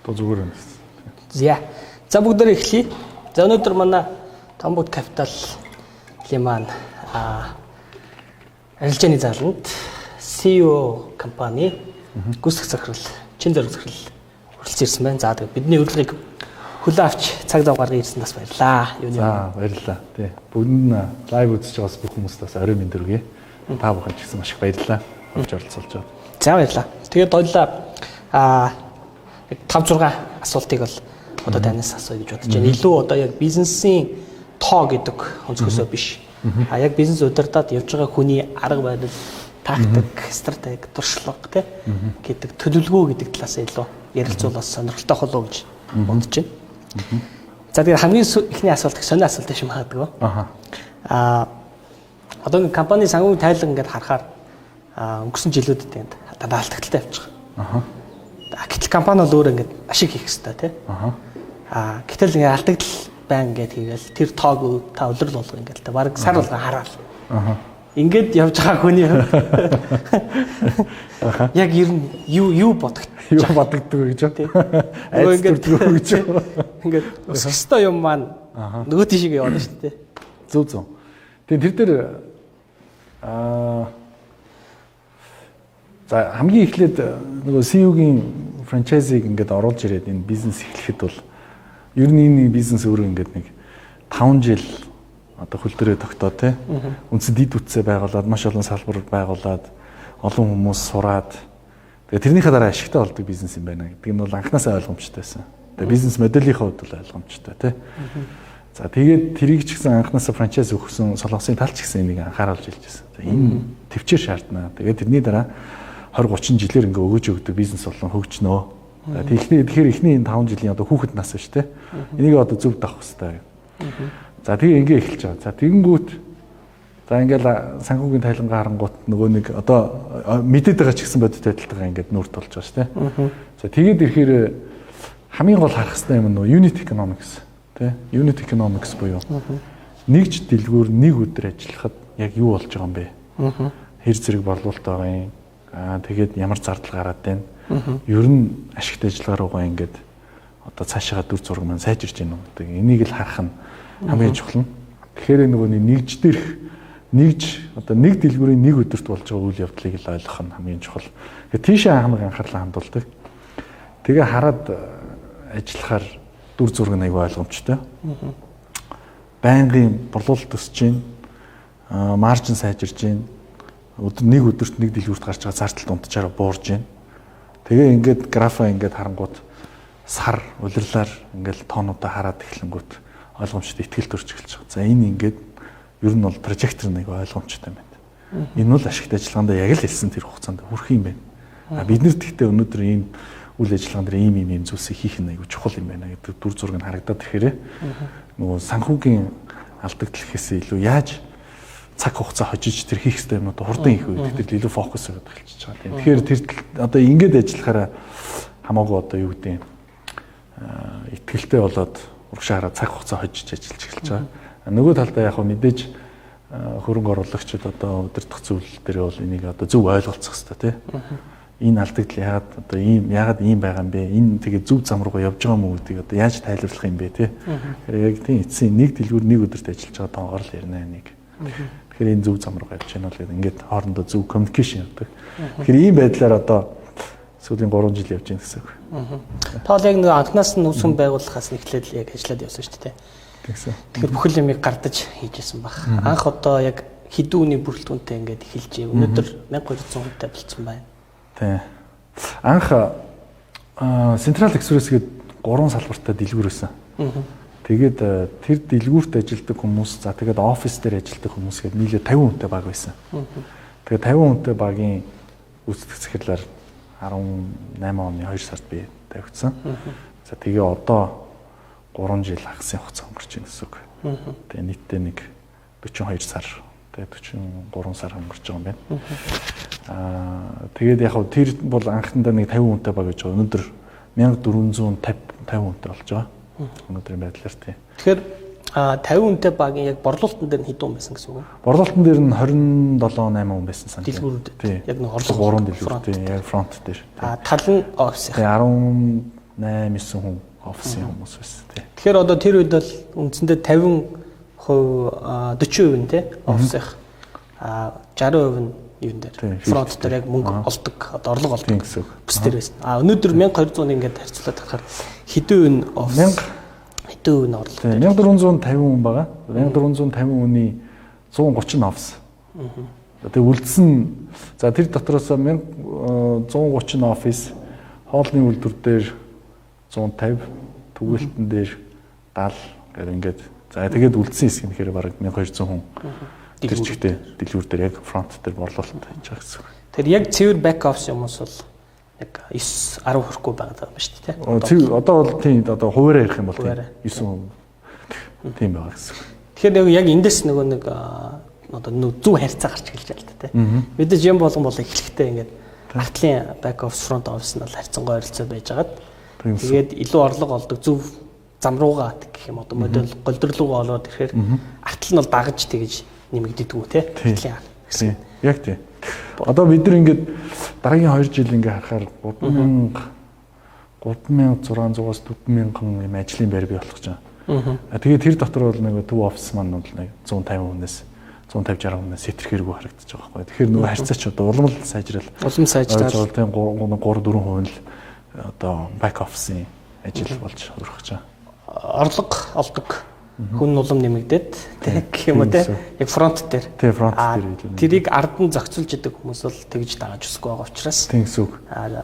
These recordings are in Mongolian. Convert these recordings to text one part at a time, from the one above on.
Одоо зүгээр юм. За. За бүгдээ эхлэе. За өнөөдөр манай Тамбут Capital-ийн маань арилжааны зааланд CEO компани гүйцэтгэх захирал, чин зориг захирал хүрэлцэн ирсэн байна. За тэгээд бидний урилгыг хүлээн авч цаг зав гаргаж ирсэн бас баярлалаа. За баярлалаа. Тий. Бүгд нь лайв үзэж байгаас бүх хүмүүст бас орой мэнд хүргэе. Та бүхэн ч гэсэн маш их баярлалаа. Орж оролцуулж байгаа. За баярлалаа. Тэгээд ойлаа 5-6 асуултыг бол одоо танаас асууя гэж бодож байна. Илүү одоо яг бизнесийн тоо гэдэг онцгойсоо биш. Яг бизнес удирдаад явж байгаа хүний арга барил, тактик, стратеги, туршлага гэдэг төлөвлөгөө гэдэг талаас илүү ярилцуулах сонирхолтой болов гэж бодож байна. За тэгээд хамгийн ихний асуулт их сонио асуулт юм хаадаг. Одоо нэг компани санхүүгийн тайлбар ингээд харахаар өнгөрсөн жилүүдэд ингээд даалтагдaltaй явж байгаа. Гэтэл компани бол өөр ингээд ашиг хийх хэрэгтэй тий. Гэтэл ингээд алдагдал байн ингээд хийгээл тэр тоог та өдрөл болго ингээд та баг сар болгон хараал. Ингээд явж байгаа хүний яг ер нь юу бодогддог гэж тий. Ингээд ингээд өсөхстой юм маань нөгөө тийшээ явна шүү дээ. Зөв. Тэгээ тэр дээр за хамгийн эхлээд нөгөө CEO-гийн франчайзыг ингээд оруулж ирээд энэ бизнес эхлэхэд бол ер нь энэ бизнес өөрөө ингээд нэг 5 жил одоо хөл дөрөө тогтоо тий. Үндсэд дид үтсээ байгуулад маш олон салбар байгуулад олон хүмүүс сураад тэгээ тэрнийхээ дараа ашигтай болдог бизнес юм байна гэдэг нь бол анханасаа ойлгомжтой байсан. Тэгээ бизнес моделийнхаа хувьд бол ойлгомжтой тий. За тэгээд тэрийг ч гэсэн анханасаа франчайз өгсөн солонгосын талч гэсэн энийг анхааруулж хэлж байсан. За энэ төвчээр шаардна. Тэгээд тэрний дараа 20-30 жилээр ингээ өгөөж өгдөг бизнес болон хөгжнөө. Тэгэхээр эхний энэ 5 жилийн одоо хүүхэд нас шүү дээ. Энийг одоо зөв давах хэрэгтэй. За тэгээ ингээ эхэлж байгаа. За тэгэнгүүт за ингээл санхүүгийн тайлангаа харангуут нөгөө нэг одоо мэдээд байгаа ч гэсэн бодит байдалтайгаа ингээд нүрд болж байгаа шүү дээ. За тэгээд ирэхээр хамгийн гол харах хэрэгтэй юм нь unit economics тий. Unit economics буюу нэгж дэлгүүр нэг өдөр ажиллахад яг юу болж байгаа юм бэ? Хэр зэрэг борлуулалт байгаа юм? Тэгээд ямар зардал гараад байна? Ер нь ашигт ажиллагаа руугаа ингээд одоо цаашаа дүр зураг маань сайжирч байна уу гэдэг энийг л харах нь хамгийн чухал нь. Тэгэхээр нөгөө нэгж одоо нэг дэлгүүрийн нэг өдөрт болж байгаа үйл явдлыг л ойлгох нь хамгийн чухал. Тэгээд тийшээ хамаг анхаарлаа хандуулдаг. Тэгээ хараад ажиллахаар дүр зураг нь аягүй ойлгомжтой. Байнгын борлуулалт өсөж байна. Маржин сайжирч байна. Нэг өдөрт нэг дэлгүүрт гарч байгаа зардал унтчаараа буурж байна. Тэгээ ингээд графа ингээд харангууд сар улирлаар ингээд тоонуудаа хараад эхлэнгүүт ойлгомжтой ихтгэл төрж эхэлж байгаа. За энэ ингээд ер нь бол прожектор нэг ойлгомжтой байна. Энэ бол ашигт ажиллагаанд яг л хэлсэн тэр хугацаанд хүрэх юм байна. Бид нар тэгтээ өнөөдөр ийм үйл ажиллагаанд ийм зүйлсийг хийх нь аягүй чухал юм байна гэдэг дүр зураг нь харагдаад ирэхээр нөгөө санхүүгийн алдагдал гэхээсээ илүү яаж цаг хугацаа хожиж тэр хийх ёстой юмнуудаа хурдан хийх үед тэр илүү фокус өгöd эхэлчихэж байгаа тийм. Тэгэхээр тэр одоо ингэж ажиллахаараа хамаагүй одоо юу гэдэг юм итгэлтэй болоод урагшаа хараа цаг хугацаа хожиж ажиллаж эхэлж байгаа. Нөгөө талдаа яг мэдээж хөрөнгө оруулагчид одоо удирдах зүйл дээр бол энийг одоо зөв ойлголцох хэрэгтэй тийм. Энэ алдагдал яагаад ийм байгаа юм бэ? Энэ тэгээ зөв зам руугаа явж байгаа мó гэдгийг одоо яаж тайлбарлах юм бэ тийм. Тэгэхээр яг тийм эцсийн нэг дэлгүүр нэг өдөрт ажиллаж байгаа тоогоор л ярина энийг. Тэгэхээр энэ зөв зам руугаа явж байна бол ингээд хоорондоо зөв communication явдаг. Тэгэхээр ийм байдлаар одоо сүүлийн 3 жил явж байна гэсэн үг. Тоол яг нэг анхнаас нь үсгэн байгуулахаас эхлээд яг ажиллаад явсан шүү дээ. Тэгсэн. Тэгэхээр бүхэл юмыг гардаж хийжсэн баг. Анх одоо яг хэдэн үний бүрэлдэхүүнтэй ингээд эхэлж өнөөдөр 1200 хүнтэй болцсон байна. Тий. Анх Central Express гээд 3 салбартай дэлгүүр байсан. Тэгээд тэр дэлгүүрт ажилладаг хүмүүс за тэгээд офис дээр ажилладаг хүмүүс гээд нийлээ 50 хүнтэй баг байсан. Тэгээд 50 хүнтэй багийн гүйцэтгэх захирлаар 18 оны 2 сард би тавигдсан. За тэгээ одоо 3 жил хагасын хугацаа өнгөрч байна гэсэн үг. Тэгээ нийтдээ нэг 42 сар тэгээ 43 сар өнгөрч байгаа юм байна. Тэгээд яг хөө тэр бол анхандаа нэг 50 хүнтэй баг гэж байгаа. Өнөөдөр 1450 хүнтэй болж байгаа. Өнөөдрийн байдлаар тий. Тэгэхээр 50 хүнтэй багийн яг борлуулалтын дээр нь хэдэн хүн байсан гэсэн үг үү? Борлуулалтын дээр нь 27-8 хүн байсан санаа. Дэлгүүрүүд. Яг нэг орлого 3 дэлгүүр тий. Яг фронт дээр. Тал нь офис. Тий 8-9 хүн офисын хүмүүс байсан тий. Тэгэхээр одоо тэр үед бол үндсэндээ 50% 40% нь тий офисынх 60% нь юун дээр фронт дээр яг мөнгө олдог одоо орлого олдог гэсэн үг. бүс дээр байсан. Өнөөдөр 1200-ыг ингээд харьцуулаад харахаар хэдэн нь офис хэдэн нь орлого. 1450 хүн байгаа. 1450 хүний 130 нь офис. Тэгээ үлдсэн за тэр дотроос 130 офис, хоолны үйлдвэр дээр 150, түгээлтэн дээр 70 гэх ингээд. За тэгээд үлдсэн хэсэг нь тэгэхээр бараг 1200 хүн. Тэр чигтээ дэлгүүр дээр яг фронт дээр борлуулалт хийж байгаа гэсэн. Тэр яг цэвэр бэк офис хүмүүс бол яг 9 10 хүрэхгүй байгаа юм ба шүү дээ. Цэвэр одоо бол тийм одоо хуваараа ярих юм бол 9 тийм байгаа гэсэн. Тэгэхээр яг эндээс нөгөө нэг одоо зөв харьцаа гарч эхэлж байгаа л та тийм. Мэдээж юм болгон эхлэхдээ ингээд артлын бэк офис фронт офис нь бол харьцангуй ойролцоо байжгаад тэгээд илүү орлого олдог зөв зам руугаа гэх юм одоо модель голдролгоо олоод ирэхээр артл нь бол дагаж тэгэж нэмэгддэггүй тийм. Тийм. Яг тийм. Одоо бид нар ингээд дараагийн 2 жил ингээ харахаар 3600-аас 4000 юм ажлын байр бий болох гэж байна. Тэгээд тэр дотор бол нэг төв офис маань бол нэг 150 хүнээс 150-60 хүнээс сэтэрхээргүй харагдаж байгаа байхгүй. Тэгэхээр нөгөө харьцаач одоо улам сайжрал. Улам сайжрал. 3-4% л одоо бэк офисын ажил болж өрөх гэж байна. Орлого олдог хүн улам нэмэгдээд гэх юм уу те яг фронт дээр. Тий фронт дээр. Тэрийг ард нь зохицуулж идэг хүмүүс бол тэгж дагаж өсөхгүй байгаа учраас. Тийм гэсэн үг.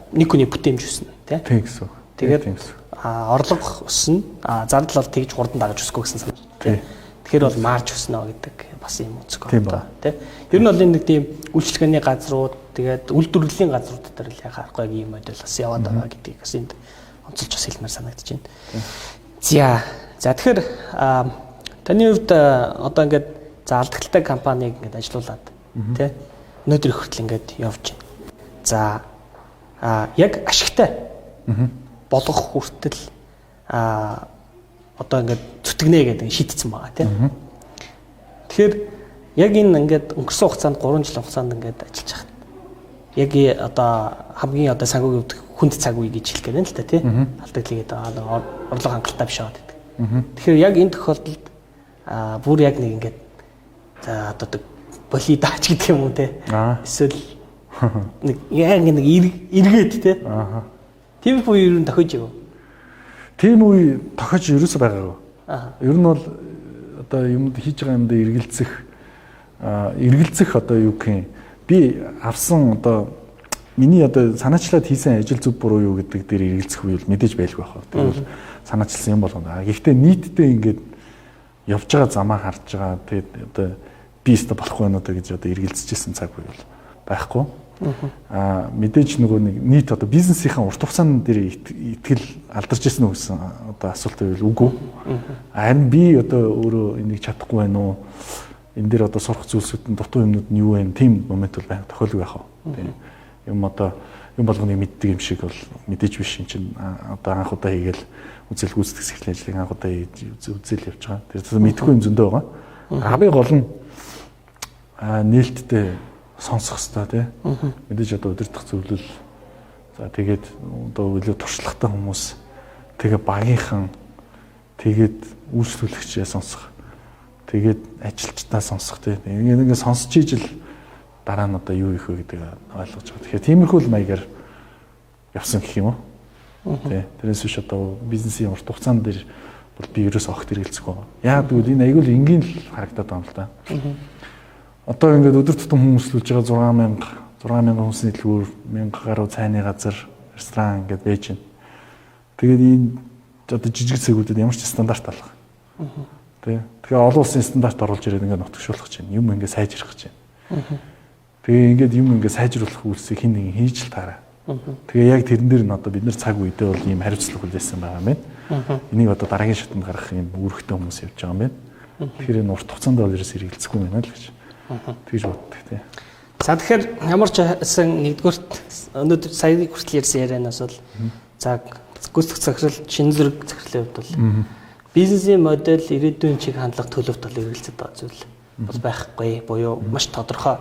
Нэг хүний бүтээмж өснө те. Тийм гэсэн үг. Тэгээд орлого өснө. Зардал бол тэгж хурдан дагаж өсөхгүй гэсэн санаа. Тэгэхээр бол марж өснө гэдэг бас юм үзэхгүй байна те. Ер нь бол энэ нэг тийм үйлчлэгээний газрууд тэгээд үйлдвэрлэлийн газрууд дээр л яхахгүй ийм модель бас яваад байгаа гэдгийг бас энд онцолж бас хэлмээр санагдаж байна. За тэгэхээр таны хувьд одоо ингээд за алдагтай компаниг ингээд ажилуулад тий өнөөдөр хүртэл ингээд явж байна. За яг ашигтай болгох хүртэл одоо ингээд зүтгэнэ гэдэг шийдсэн байгаа тий. Тэгэхээр яг энэ ингээд өнгөрсөн хугацаанд 3 жил хугацаанд ингээд ажиллаж хахад яг одоо хамгийн одоо санхүүгийн хувьд хүнд цаг үе гэж хэлэх гээд байна л та тий. Алдагдлыг орлого хангалттай биш аваад байдаг. Тэгэхээр яг энэ тохиолдолд бүр яг нэг ингээд за одоо болидаач гэдэг юм уу те. Эсвэл нэг яг нэг эргээд те. Тийм үе юу тохиож юу? Тийм үе тохиож ерөөсөй байгаагүй. Ер нь бол одоо юмд хийж байгаа юмд эргэлзэх одоо юу гэх юм би авсан одоо миний одоо санаачлаад хийсэн ажил зөв буруу юу гэдэг дээр эргэлзэх үе бол мэдээж байлгүй байх. Тэгвэл санаачилсан юм болгоно. Гэхдээ нийтдээ ингээд явж байгаа замаа харж байгаа. Тэгээд одоо би өстө болохгүй байна одоо гэж одоо эргэлзэжсэн цаг үе бол байхгүй. Мэдээж нөгөө нэг нийт одоо бизнесийн урт хугацааны дээр итгэл алдарч ирсэн үү гэсэн одоо асуулт байвал үгүй. Харин би одоо өөрөө энийг чадахгүй байна уу? Энэ дээр одоо сурах зүйлсүүд нь дутуу юмнууд нь юу вэ? Тийм момент бол байнга тохиолгүй байх уу? Тийм. Юм одоо юм болгоныг мэддэг юм шиг бол мэдээж биш юм чинь одоо анх удаа хийгээл үзэл гүйцэтгэх сэхлийн ажлыг анх удаа үзэл явж байгаа. Тэр мэдхгүй юм зөндөө байгаа. Хамгийн гол нь нээлттэй сонсох хэрэгтэй тий. Мэдээж одоо удирдах зөвлөл за тэгээд одоо илүү туршлагатай хүмүүс тэгээ багийнхан тэгээд үйлчлүүлэгчээ сонсох тэгээд ажилчдаа сонсох тий. Ингээд сонсч ижил дараа нь одоо юу их вэ гэдэг ойлгож байгаа. Тэгэхээр тиймэрхүү маягаар явсан гэх юм уу? Тэ. Тэрээс биш одоо бизнесийн урт хугацаанд дээр бол би ерөөсөө огт хэрэгэлцэхгүй байгаа. Яагаад гэвэл энэ аюул энгийн л харагдаад байгаа юм л да. Одоо ингээд өдөр тутам хүмүүслүүлж байгаа 6000 хүнсний дэлгүүр, 1000 гаруй цайны газар, ресторан ингээд байж байна. Тэгээд энэ одоо жижиг цэгүүдэд ямар ч стандарт алга. Тэ. Тэгэхээр олон улсын стандарт оруулж ирээд ингээд нутагшуулах гэж байна. Юм ингээд сайжрах гэж байна. Тэгээ ингээд юм ингээд сайжруулах үйлсийг хин нэг хийж л таараа. Тэгээ яг тэрэн дээр нь одоо бид нар цаг үедээ бол ийм хариуцлага хүлээсэн байгаа юм байна. Энийг одоо дараагийн шатанд гаргах юм үүрэгтэй хүмүүс явж байгаа юм байна. Тэгэхээр энэ урт хугацаанд бол ерөөс хэрэгэлцэхгүй байна л гэж. Тэгж боддог тий. За тэгэхээр ямар ч байсан нэгдүгürt өнөөдөр саяны хүртэл ярьсан ярианаас бол за гүйцэтгэх захирал шинэ зэрэг захирлын хувьд бол бизнесийн модель ирээдүйн чиг хандлага төлөвт бол эргэлзэж байгаа зүйл бол байхгүй буюу маш тодорхой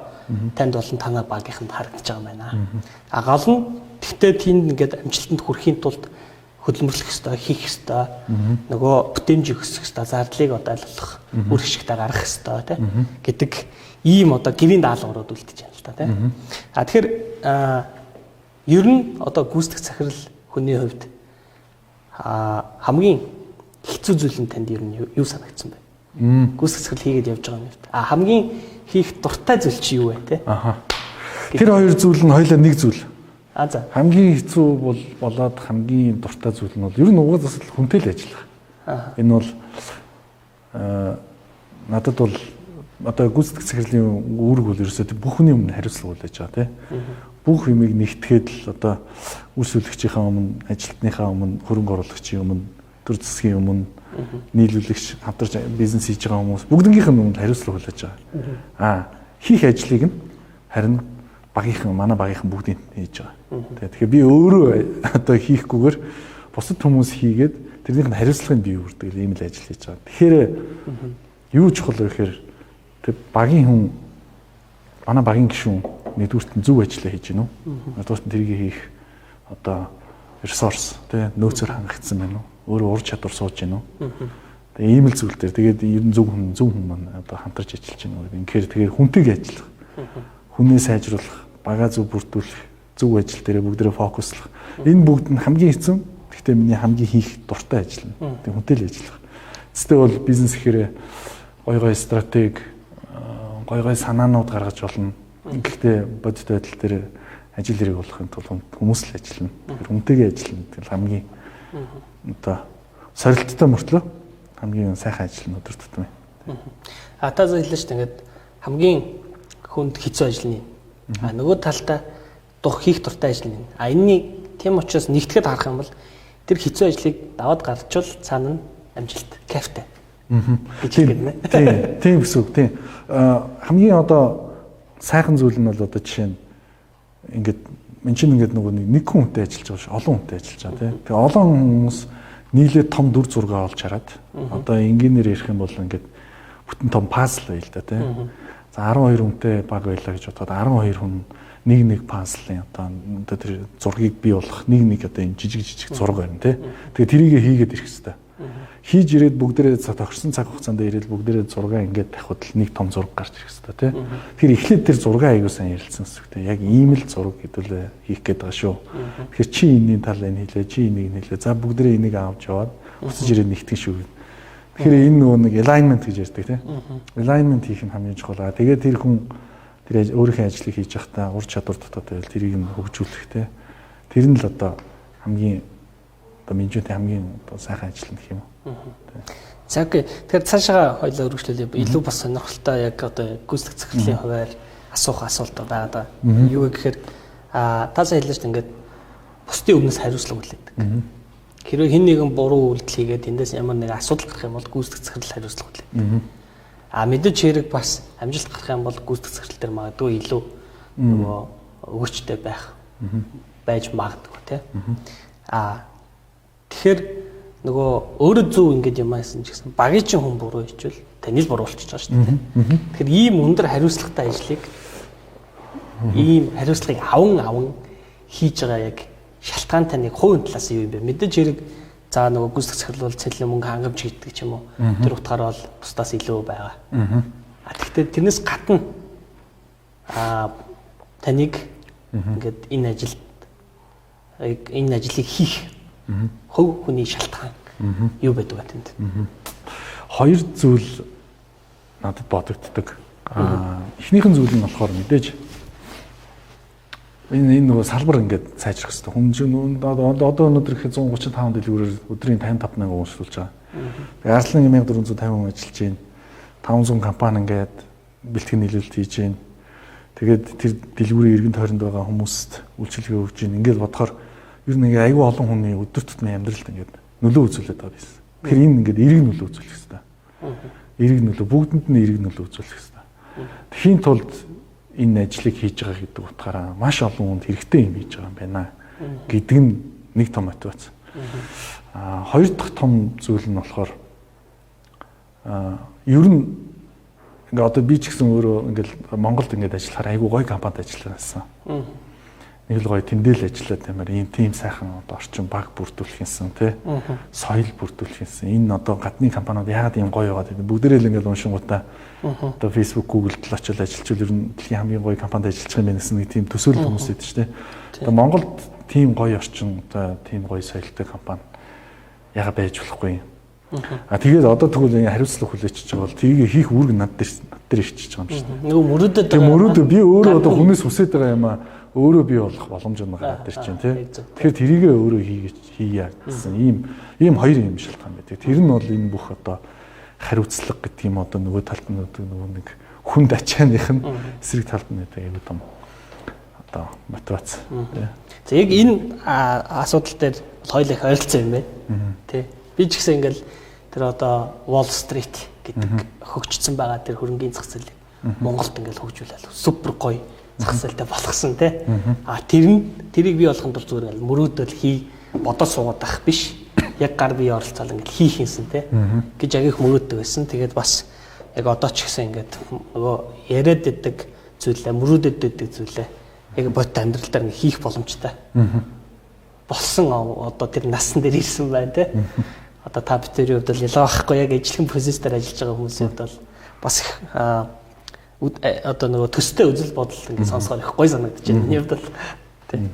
танд болон танай багийнханд харагдаж байгаа юм байна. Гол нь тэгтээ тэнд ингээд амжилтанд хүрэхийн тулд хөдөлмөрлөх ёстой, хийх ёстой. Нөгөө бүтээмжийг өсгөх ёстой, зардлыг одоо айлуулах, үр ашигтай гаргах ёстой тий гэдэг ийм одоо гэрийн даалгаврууд үлдэж байна л та тий. Тэгэхээр ер нь одоо гүйцэтгэх захирал хүний хувьд хамгийн хэцүү зүйл нь танд ер нь юу санагдсан бэ? Гүйцэтгэх захирал хийгээд явж байгаа юм байна. Хамгийн хийх дуртай зүйл чи юу вэ те? Тэр хоёр зүйл нь хоёулаа нэг зүйл. За. Хамгийн хэцүү болоод хамгийн дуртай зүйл нь бол ер нь угаасаа хүнтэй л ажиллах. Энэ бол надад бол одоо гүйцэтгэх захирлын үүрэг бол ерөөсөө бүхний өмнө хариуцлага хүлээж байгаа тийм. Бүх юмыг нэгтгэхэд л одоо үйлчлүүлэгчийнхээ өмнө, ажилтныхаа өмнө, хөрөнгө оруулагчийн өмнө, төр засгийн өмнө, нийлүүлэгч хамтарч бизнес хийж байгаа хүмүүс бүгднгийнх нь өмнө хариуцлага хүлээж байгаа. Хийх ажлыг нь харин манай багийнхан бүгдийг хийж байгаа. Тэгэхээр би өөрөө одоо хийхгүйгээр бусад хүмүүс хийгээд тэрнийх нь хариуцлагыг бий үрдэг ийм л ажил хийж байгаа. Тэгэхээр юу чухал вэ гэхээр тэг багийн хүн манай багийн гишүүн нэгдүгürt нь зөв ажиллаа хийж гинөө. Нэгдүгürt нь тэрийг хийх одоо ресурс тэг нөөцөөр хангагдсан байна уу? Өөрөө ур чадвар сууж гинөө. Тэгээ ийм л зүйл дээр тэгээд ер нь зөв хүн маань одоо хамтарч ажиллаж гинөө. Инхээр тэгэхээр хүнтэйг ажиллах. Хүнээ сайжруулах, багаа зөв бүрдүүлэх, зөв ажил дээр бүгдээрээ фокуслах. Энэ бүгд нь хамгийн эцэг. Гэхдээ миний хамгийн хийх дуртай ажил нь. Тэг хүнтэй л ажиллах. Цэцтэй бол бизнес гэхээр гой стратеги, гой санаанууд гаргаж болно. Гэхдээ бодит байдал дээр ажил хэрэг болохын тулд хүмүүс л ажиллана. Тэгэхээр хүнтэйгээ ажиллана. Тэгэл хамгийн одоо сорилттой мөртлөө хамгийн сайхан ажил нь өдөр тутмын. Та зөвлөж шүү дээ. Ингээд хамгийн хүнд хэцүү ажил нь. Нөгөө талдаа хийх дуртай ажил нь. Энэний тийм учраас нэгтгэхэд харах юм бол тэр хэцүү ажлыг даваад гарчвал цаана нь амжилт, кайфтай. Тийм гэсэн үг. Тийм. Хамгийн одоо сайхан зүйл нь бол одоо жишээ нь ингээд мен чинь ингээд нөгөө нэг хүнтэй ажиллаж байгаа ш, олон хүнтэй ажиллаж байгаа тийм. Тэгээ олон хүмүүс нийлээд том дүр зураг олж хараад одоо энгийнээр ярих юм бол ингээд бүтэн том пазл байл да тийм. За 12 хүнтэй баг байлаа гэж бодоход 12 хүн нэг пазлын одоо тэр зургийг бий болгох нэг одоо энэ жижиг зураг байна тий. Тэгээ тэрийг хийгээд ирэх хэрэгтэй. Хийж ирээд бүгдээрээ тохирсон цаг хугацаанд ирээд бүгдээрээ зургаа ингээд тавихад л нэг том зураг гарч ирэх хэрэгтэй тий. Тэгэхээр эхлээд тэр зургаа аягүй сайн ярилцсан гэсэн үг тий. Яг ийм л зураг хэдүүлээ хийх гээд байгаа шүү. Тэгэхээр чи энэний талыг хийлээ, чи энийг хийлээ. За бүгдээрээ энийг авч яваад уцаж ирээд нэгтгэн шүү. Тэгэхээр энэ нөгөө нэг alignment гэж ярьдаг тий. Alignment хийх нь хамгийн чухал. Тэгээд тэр хүн тэр өөрийнхөө ажлыг хийж явахдаа ур чадвар дотоод байвал тэрийг нь хөгжүүлэх тий. Тэр нь л одоо хамгийн одоо менежментийн хамгийн одоо сайхан ажил гэх юм уу. За окей. Тэгэхээр цаашаа хоёлаа өргөжлүүлээ. Илүү бас сонирхолтой яг одоо гүйцэтгэх захирлын хувьд асуух асуулт байгаа. Юу гэхээр та сая хэлж ингээд бусдын өмнөөс хариуцлага хүлээдэг. Хэрвээ хэн нэгэн буруу үйлдэл хийгээд эндээс ямар нэг асуудал гарах юм бол гүйцэтгэх захирал хариуцлага хүлээдэг. Мэдээж хэрэг бас амжилт гарах юм бол гүйцэтгэх захирал дээр магадгүй илүү нөгөө өгөөчтэй байж магадгүй тий. Тэгэхээр нөгөө өөрөө зөв ингэж юм аасан ч гэсэн багийн чинь хүн буруу хийчихвэл таны л буруу болчихж байгаа шүү дээ. Тэгэхээр ийм өндөр хариуцлагатай ажлыг ийм хариуцлагыг аван хийж байгаа яг шалтгаан таныг хувийн талаас юу юм бэ? Мэдээж хэрэг за нөгөө гүйцэтгэх захирал бол цалин мөнгө хангамж хийдэг ч юм уу. Тэр утгаараа бол бусдаас илүү байгаа. Тэгэхдээ тэрнээс гадна таныг ингээд энэ ажлыг хийх хувь хүний шалтгаан юу байдаг вэ тэнд? Хоёр зүйл надад бодогддог. Эхнийхэн зүйл нь болохоор мэдээж энэ нөгөө салбар ингээд сайжрах хэрэгтэй. Хүн чинь одоо өнөөдөр их 135 дэлгүүрээр өдрийн 55 мянган уншуулж байгаа. Тэгээ Арслан 1450 хүн ажиллаж байна. 500 компани ингээд бэлтгэн нийлүүлэлт хийж байна. Тэгээд тэр дэлгүүрийн иргэн тойронд байгаа хүмүүст үйлчилгээ өгж байна. Ингээд бодохоор ер нь ингээ аюу олон хүний өдөр тутмын амьдралд ингээд нөлөө үзүүлээд байгаа биз. Тэгэхээр энэ ингээд эерэг нөлөө үзүүлэх хэрэгтэй. Эерэг нөлөө бүгдэнд нь эерэг нөлөө үзүүлэх хэрэгтэй. Тэхийн тулд энэ ажлыг хийж байгаа гэдэг утгаараа маш олон хүнд хэрэгтэй юм хийж байгаа юм байна гэдэг нь нэг том мотивац. Хоёр дахь том зүйл нь болохоор ер нь ингээ одоо би ч гэсэн өөрөө ингээл Монголд ингээд ажиллахаар айгүй гоё компанид ажилласан. нэг л гоё тэндэл ажиллаад тамаар ийм тийм сайхан одоо орчин баг бүрдүүлэх юмсан тий. Соёл бүрдүүлэх юмсан. Энэ одоо гадны компаниуд яагаад ийм гоё яваад байдаг. Бүгдээрээ л ингээл уншингуудаа одоо Facebook, Google-д л очил ажиллаж ер нь дэлхийн хамгийн гоё компанид ажиллах юм гэсэн нэг тийм төсөөлөл хүмүүс байдаг шүү дээ. Одоо Монголд тийм гоё орчин одоо тийм гоё соёлтой компани яагаад байж болохгүй юм. Тэгээд одоо тэгвэл хариуцлага хүлээчихэж байгаа бол тгийг хийх үүрэг над дээр ирчихэж байгаа юм шүү дээ. Нөгөө мөрөөдөд мөрөөдөө би өөрөө одоо хүнээс хүсэж байгаа юм аа өөрөө бий болох боломж нь гараад ирж байна тий. Тэгэхээр тэрийгээ өөрөө хийя гэсэн ийм хоёр юм шалтгаан байдаг. Тэр нь бол энэ бүх одоо хариуцлага гэдэг юм одоо нөгөө талд нь нөгөө нэг хүнд ачааных нь эсрэг талд нь байдаг юм том одоо мотивац тий. За яг энэ асуудал дээр хоёул их ойролцоо юм байна. Тий. Би ч гэсэн ингээл тэр одоо Wall Street гэдэг хөгжсөн байгаа тэр хөрөнгөний зах зээлийг Монголд ингээл хөгжүүлэл супер гоё зах зээлтэй болгосон тий. Тэрийг бий болгохын тулд зүгээр ингээл мөрөөдөл хий бодож суугаад ах биш. Яг гар бие оролцоол ингээл хийх юмсан тий. Гэж яг их мөрөөддөг байсан. Тэгээд бас яг одоо ч гэсэн ингээд нөгөө яриад байдаг зүйлээ мөрөөдөд байдаг зүйлээ яг бод амьдрал дээр ингээ хийх боломжтой. Болсон одоо тэр насан дээр ирсэн байна тий. Одоо та бидний хувьд бол ялгаа байхгүй яг ажлын процесс дээр ажиллаж байгаа хүмүүсийн хувьд бол бас одоо нөгөө төстэй үзэл бодол ингэ сонсохоор их гоё санагдаж байна. Миний хувьд бол тийм.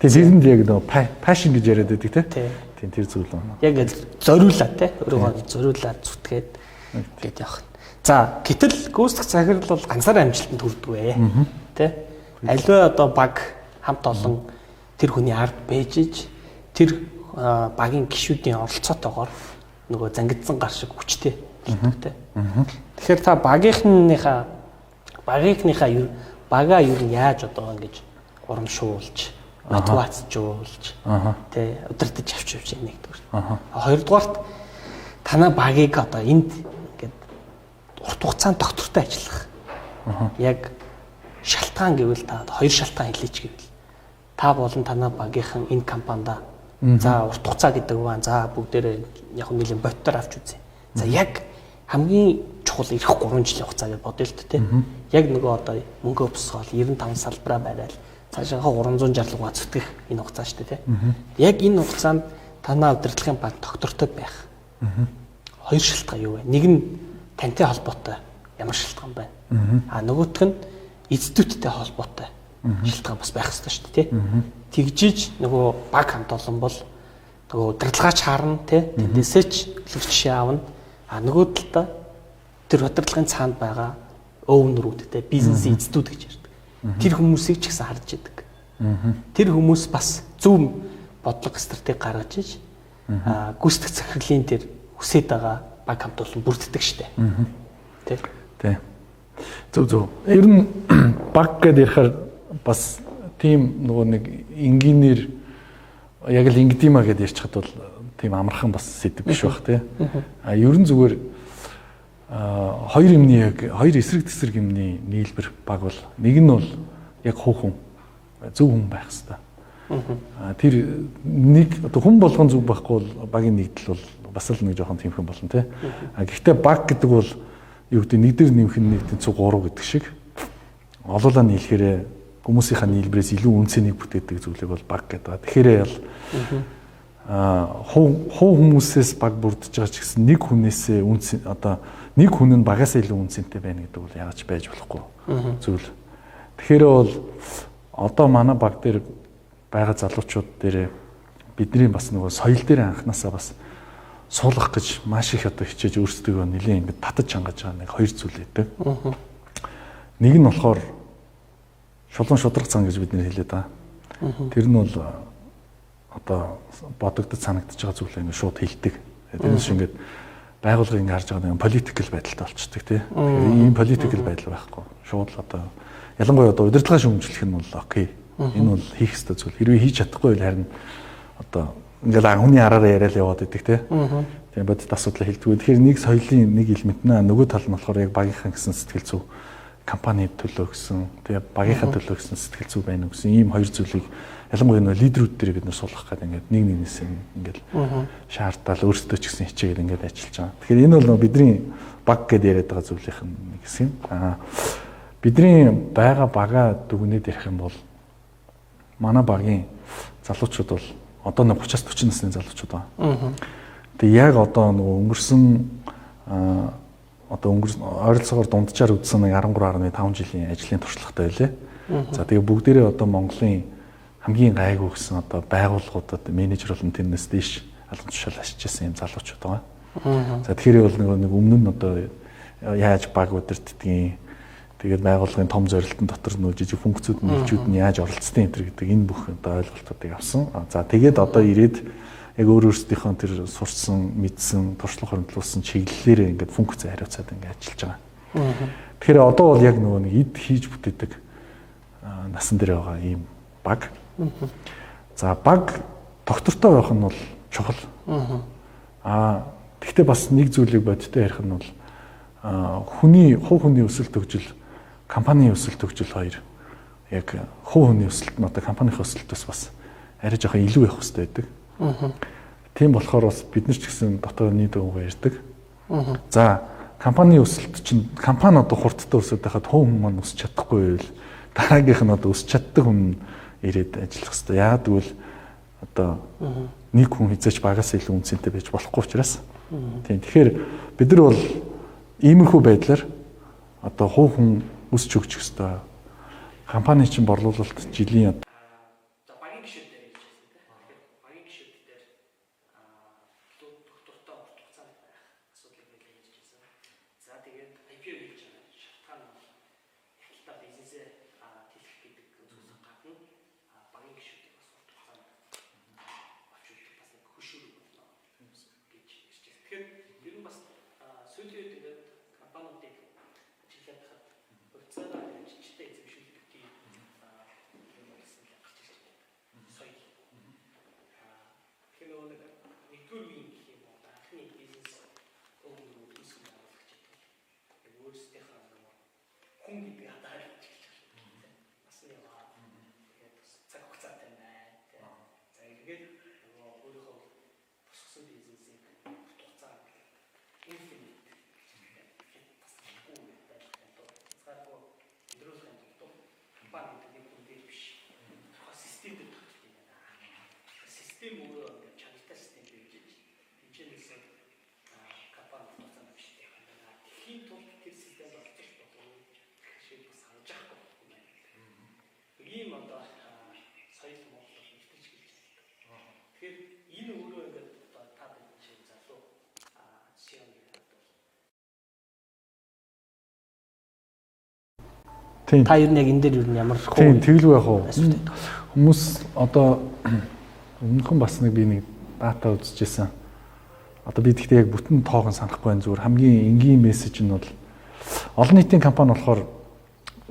Тэгээд зэрэнд яг нөгөө пашн гэж яриад байдаг тийм тэр зүйл байна. Яг зориулаад тийм өөрийгөө зориулаад зүтгээд гээд явах. За гэтэл гүйцэтгэх захирал бол ганцаараа амжилтанд хүрдэг вэ. Тийм. Аливаа одоо баг хамт олон тэр хүний ард бэжж тэр багийн гишүүдийн оролцоотойгоор нөгөө зангидсан гар шиг хүчтэй хэлдэг. Тэгэхээр та багийнхаа бага юу яаж одоо ингэж урамшуулж, мотивацжуулж, тэ удирдах авч нэгдүгээр. Хоёрдугаарт танай багийг одоо энд ингээд урт хугацаанд доктортой ажиллах. Яг шалтгаан гэвэл та хоёр шалтгаан хэлээч гэвэл та болон танай багийнхан энэ компанида за урт хугацаа гэдэг байна. За бүгдээрээ яг нэлийн боттоор авч үзье. За яг хамгийн чухал ирэх 3 жилийн хугацаа гэж бодъё л тээ. Яг нөгөө одоо мөнгө босгоол 95 салбараа барайл цаашаа 360 зүтгэх энэ хугацаа шүү дээ тий. Яг энэ хугацаанд танай удирдлагын баг доктортой байх. Хоёр шалтгаан юу вэ? Нэг нь тантай холбоотой ямар шалтгаан байна? Нөгөөх нь институттэй холбоотой шалтгаан бас байх хэрэгтэй шүү дээ тий. Тэгжиж нөгөө баг хамт олон бол нөгөө удирдлагаач харна тий. Тэндээсээ ч л жишээ аавна. Нөгөө талдаа тэр удирдлагын цаанд байгаа өвнөрүүдтэй бизнес институт гэж ярьдаг. Тэр хүмүүсийг ч гэсэн харж идэг. Тэр хүмүүс бас зөв бодлого стратеги гаргаж иж гүйцэтгэх захирлын тэр хүсэж байгаа баг хамт олон бүрддэг штэ. Тэ. Зөв. Ер нь баг гэдээ ярихаар бас тийм нөгөө нэг инженеэр яг л ингдима гэдээ ярьчихад бол тийм амархан бас сэдв биш бах тий. Ер нь зүгээр хоёр юмны яг хоёр эсрэг тесрэг юмны нийлбэр баг бол нэг нь бол яг хүүхэн зөв хүн байх хэвээр. Тэр нэг одоо хүн болгон зөв байхгүй бол багийн нэгдэл бол бас л нэг жоохон тийм хүн болно тий. Гэхдээ баг гэдэг бол юу гэдэг нэг дээр нэмэх нь нэг тэнцүү 3 гэдэг шиг олоолаа нийлэхээр хүмүүсийнхаа нийлбэрээс илүү үнцнийг бүтээдэг зүйлийг бол баг гэдэг. Тэгэхээр ял хуу хүмүүсээс баг бүрдэж байгаа ч гэсэн нэг хүнээсээ үнц одоо нэг хүн нь багасаа илүү үнцэнтэй байна гэдэг бол яаж байж болохгүй зүйл. Тэгэхээр бол одоо манай баг дээр байгаа залуучууд дээр бидний бас нөгөө соёл дээр анханасаа бас суулгах гэж маш их одоо хичээж өөрсдөө нэлээд ингэ татаж хангаж байгаа нэг хоёр зүйл байдаг. Нэг нь болохоор шулуун шудраг цан гэж бид нэр хэлээд байгаа. Тэр нь бол одоо бодогдож санагдаж байгаа зүйлээ ингэ шууд хэлдэг. Тэрнээс шингээд байгууллагыг ингэ харж байгаа нэг политикл байдалтай болчдөг тий. Ийм политикл байдал байхгүй. Шууд одоо ялангуяа одоо удирдлагаа шүүмжлэх нь бол окей. Энэ бол хийх ёстой зүйл. Хэрвээ хийж чадахгүй бол харин одоо ингээл хүний араараа яриад яваад идэг тий. Тийм бодит асуудал хэлдэг. Тэгэхээр нэг соёлын нэг элемент нэ нөгөө тал нь болохоор яг багийнхан гэсэн сэтгэл зүй компани төлөө гэсэн тэгээ багийнхаа төлөө гэсэн сэтгэл зүй байна гэсэн ийм хоёр зүйлийг ялангуяа нөө лидерүүд дээр бид нар суулгах гэдэг ингээд нэг нэгнээс ингээд шаардтал өөрсдөө ч гэсэн хичээгээл ингээд ажиллаж байгаа. Тэгэхээр энэ бол бидний баг гэдээ яриад байгаа зүйлийнх нь нэг хэсэг юм. Бидний байгаа бага дүгнээд ярих юм бол манай багийн залуучууд бол одоо нэг 30-аас 40 насны залуучууд байна. Тэгээ яг одоо нөгөө өнгөрсөн ойролцоогоор дунджаар үзсэн нэг 13.5 жилийн ажлын туршлагатай байлээ. За тэгээ бүгдээрээ одоо Монголын хамгийн гайгүй гэсэн одоо байгууллагуудад менежер болон тэрнээс дээш албан тушаал ашиж ирсэн юм залуучууд байгаа. За тэгэхээр бол нэг өмнө нь одоо яаж баг удирддгийг тэгээд байгууллагын том зорилтын дотор нөө жижиг функцүүд нөлчүүд нь яаж оролцдог энэ гэдэг энэ бүх одоо ойлголтуудыг авсан. За тэгээд одоо ирээд яг өөрөөсдийнхөө тэр сурсан, мэдсэн, туршлага хөрөнгөлүүлсэн чиглэлээр ингээд функц хариуцаад ингээд ажиллаж байгаа. Тэгэхээр одоо бол яг нөгөө нэг эд хийж бүтээдэг насан дээр байгаа ийм баг. За баг доктортой байх нь бол чухал. Гэхдээ бас нэг зүйлийг бодиттой ярих нь бол хувь хүний өсөлт төгжил, компанийн өсөлт төгжил хоёр яг хувь хүний өсөлт нь одоо компанийн өсөлтөөс бас арай жоохон илүү явах хэрэгтэй байдаг. Тийм болохоор бас бид нар ч гэсэн дотоод нийт өвгөө ярьдаг. За компанийн өсөлт чинь компани одоо хурдтай өсөд байхад хувь хүн маань өсч чадахгүй байвал дараагийнх нь одоо өсч чаддаг хүн ирээд ажиллах хэрэгтэй. Яагаад гэвэл одоо нэг хүн хязгаарч багаас илүү үнцэнтэй байж болохгүй учраас. Тийм. Тэгэхээр бид нар бол иймэрхүү байдлаар одоо хувь хүн өсч өгчих хэрэгтэй. Компани чинь борлуулалт жилийн багийн гишүүд дээр хэлж байсан тийм. Тэгэхээр багийн гишүүд дээр доктортой урт хугацаанд байх асуудлыг нэлээд хэлж байсан. За тэгээд IPO хийж байгаа шалтгаан нь хятадтай бизнесээ тэлэх гэдэг зүйлс гадна багийн гишүүдийг бас урт хугацаанд авч үзэх бас нэг хөшөөрөг болно гэж хэлж байсан. Тэгэхээр ер нь бас сүүлийн үед ингээд компаниудыг ажиглаад хахад хувьцаагаар ажилчтай эзэмшүүлэх тийм нэгдүгээр үеийн гэх юм уу анхны бизнес өвгөрүүд үүсгэн байгуулагч гэдэг. Өөрсдийнхөө хүн гэдэг хадаар хэлж байна. Бас яа. Тэгээд цаг хугацаатай байна. За ингээд өөрийнхөө босгосон бизнесийг хугацаа инфинит бас чиглүү байдаг. Цаашаа өндрүүлэх тул компани гэдэг нэг үйл биш. Систем дээр тогтдог юм байна. Систем өөрөө чанартай систем байж хэмжээнээс компани хугацаанд биштэй байна. Тэхийн тул тэр систем болчих болох шиг бас хангаж авахгүй юм байна. Ийм одоо соёл Монгол нэгтгэж гэлж байна. Тэгэхээр энэ өөрөө ингээд та бидний шиг залуу сион гэдэг бол тийм. Та ер нь яг энэ дээр ер нь ямар хөө тийм тэглүү яах вэ? Хүмүүс одоо өмнөхөн бас нэг би нэг дата үзчихсэн. Одоо би тэгтээ яг бүтэн тоог нь санахгүй байх зүгээр хамгийн энгийн мессеж нь бол олон нийтийн компани болохоор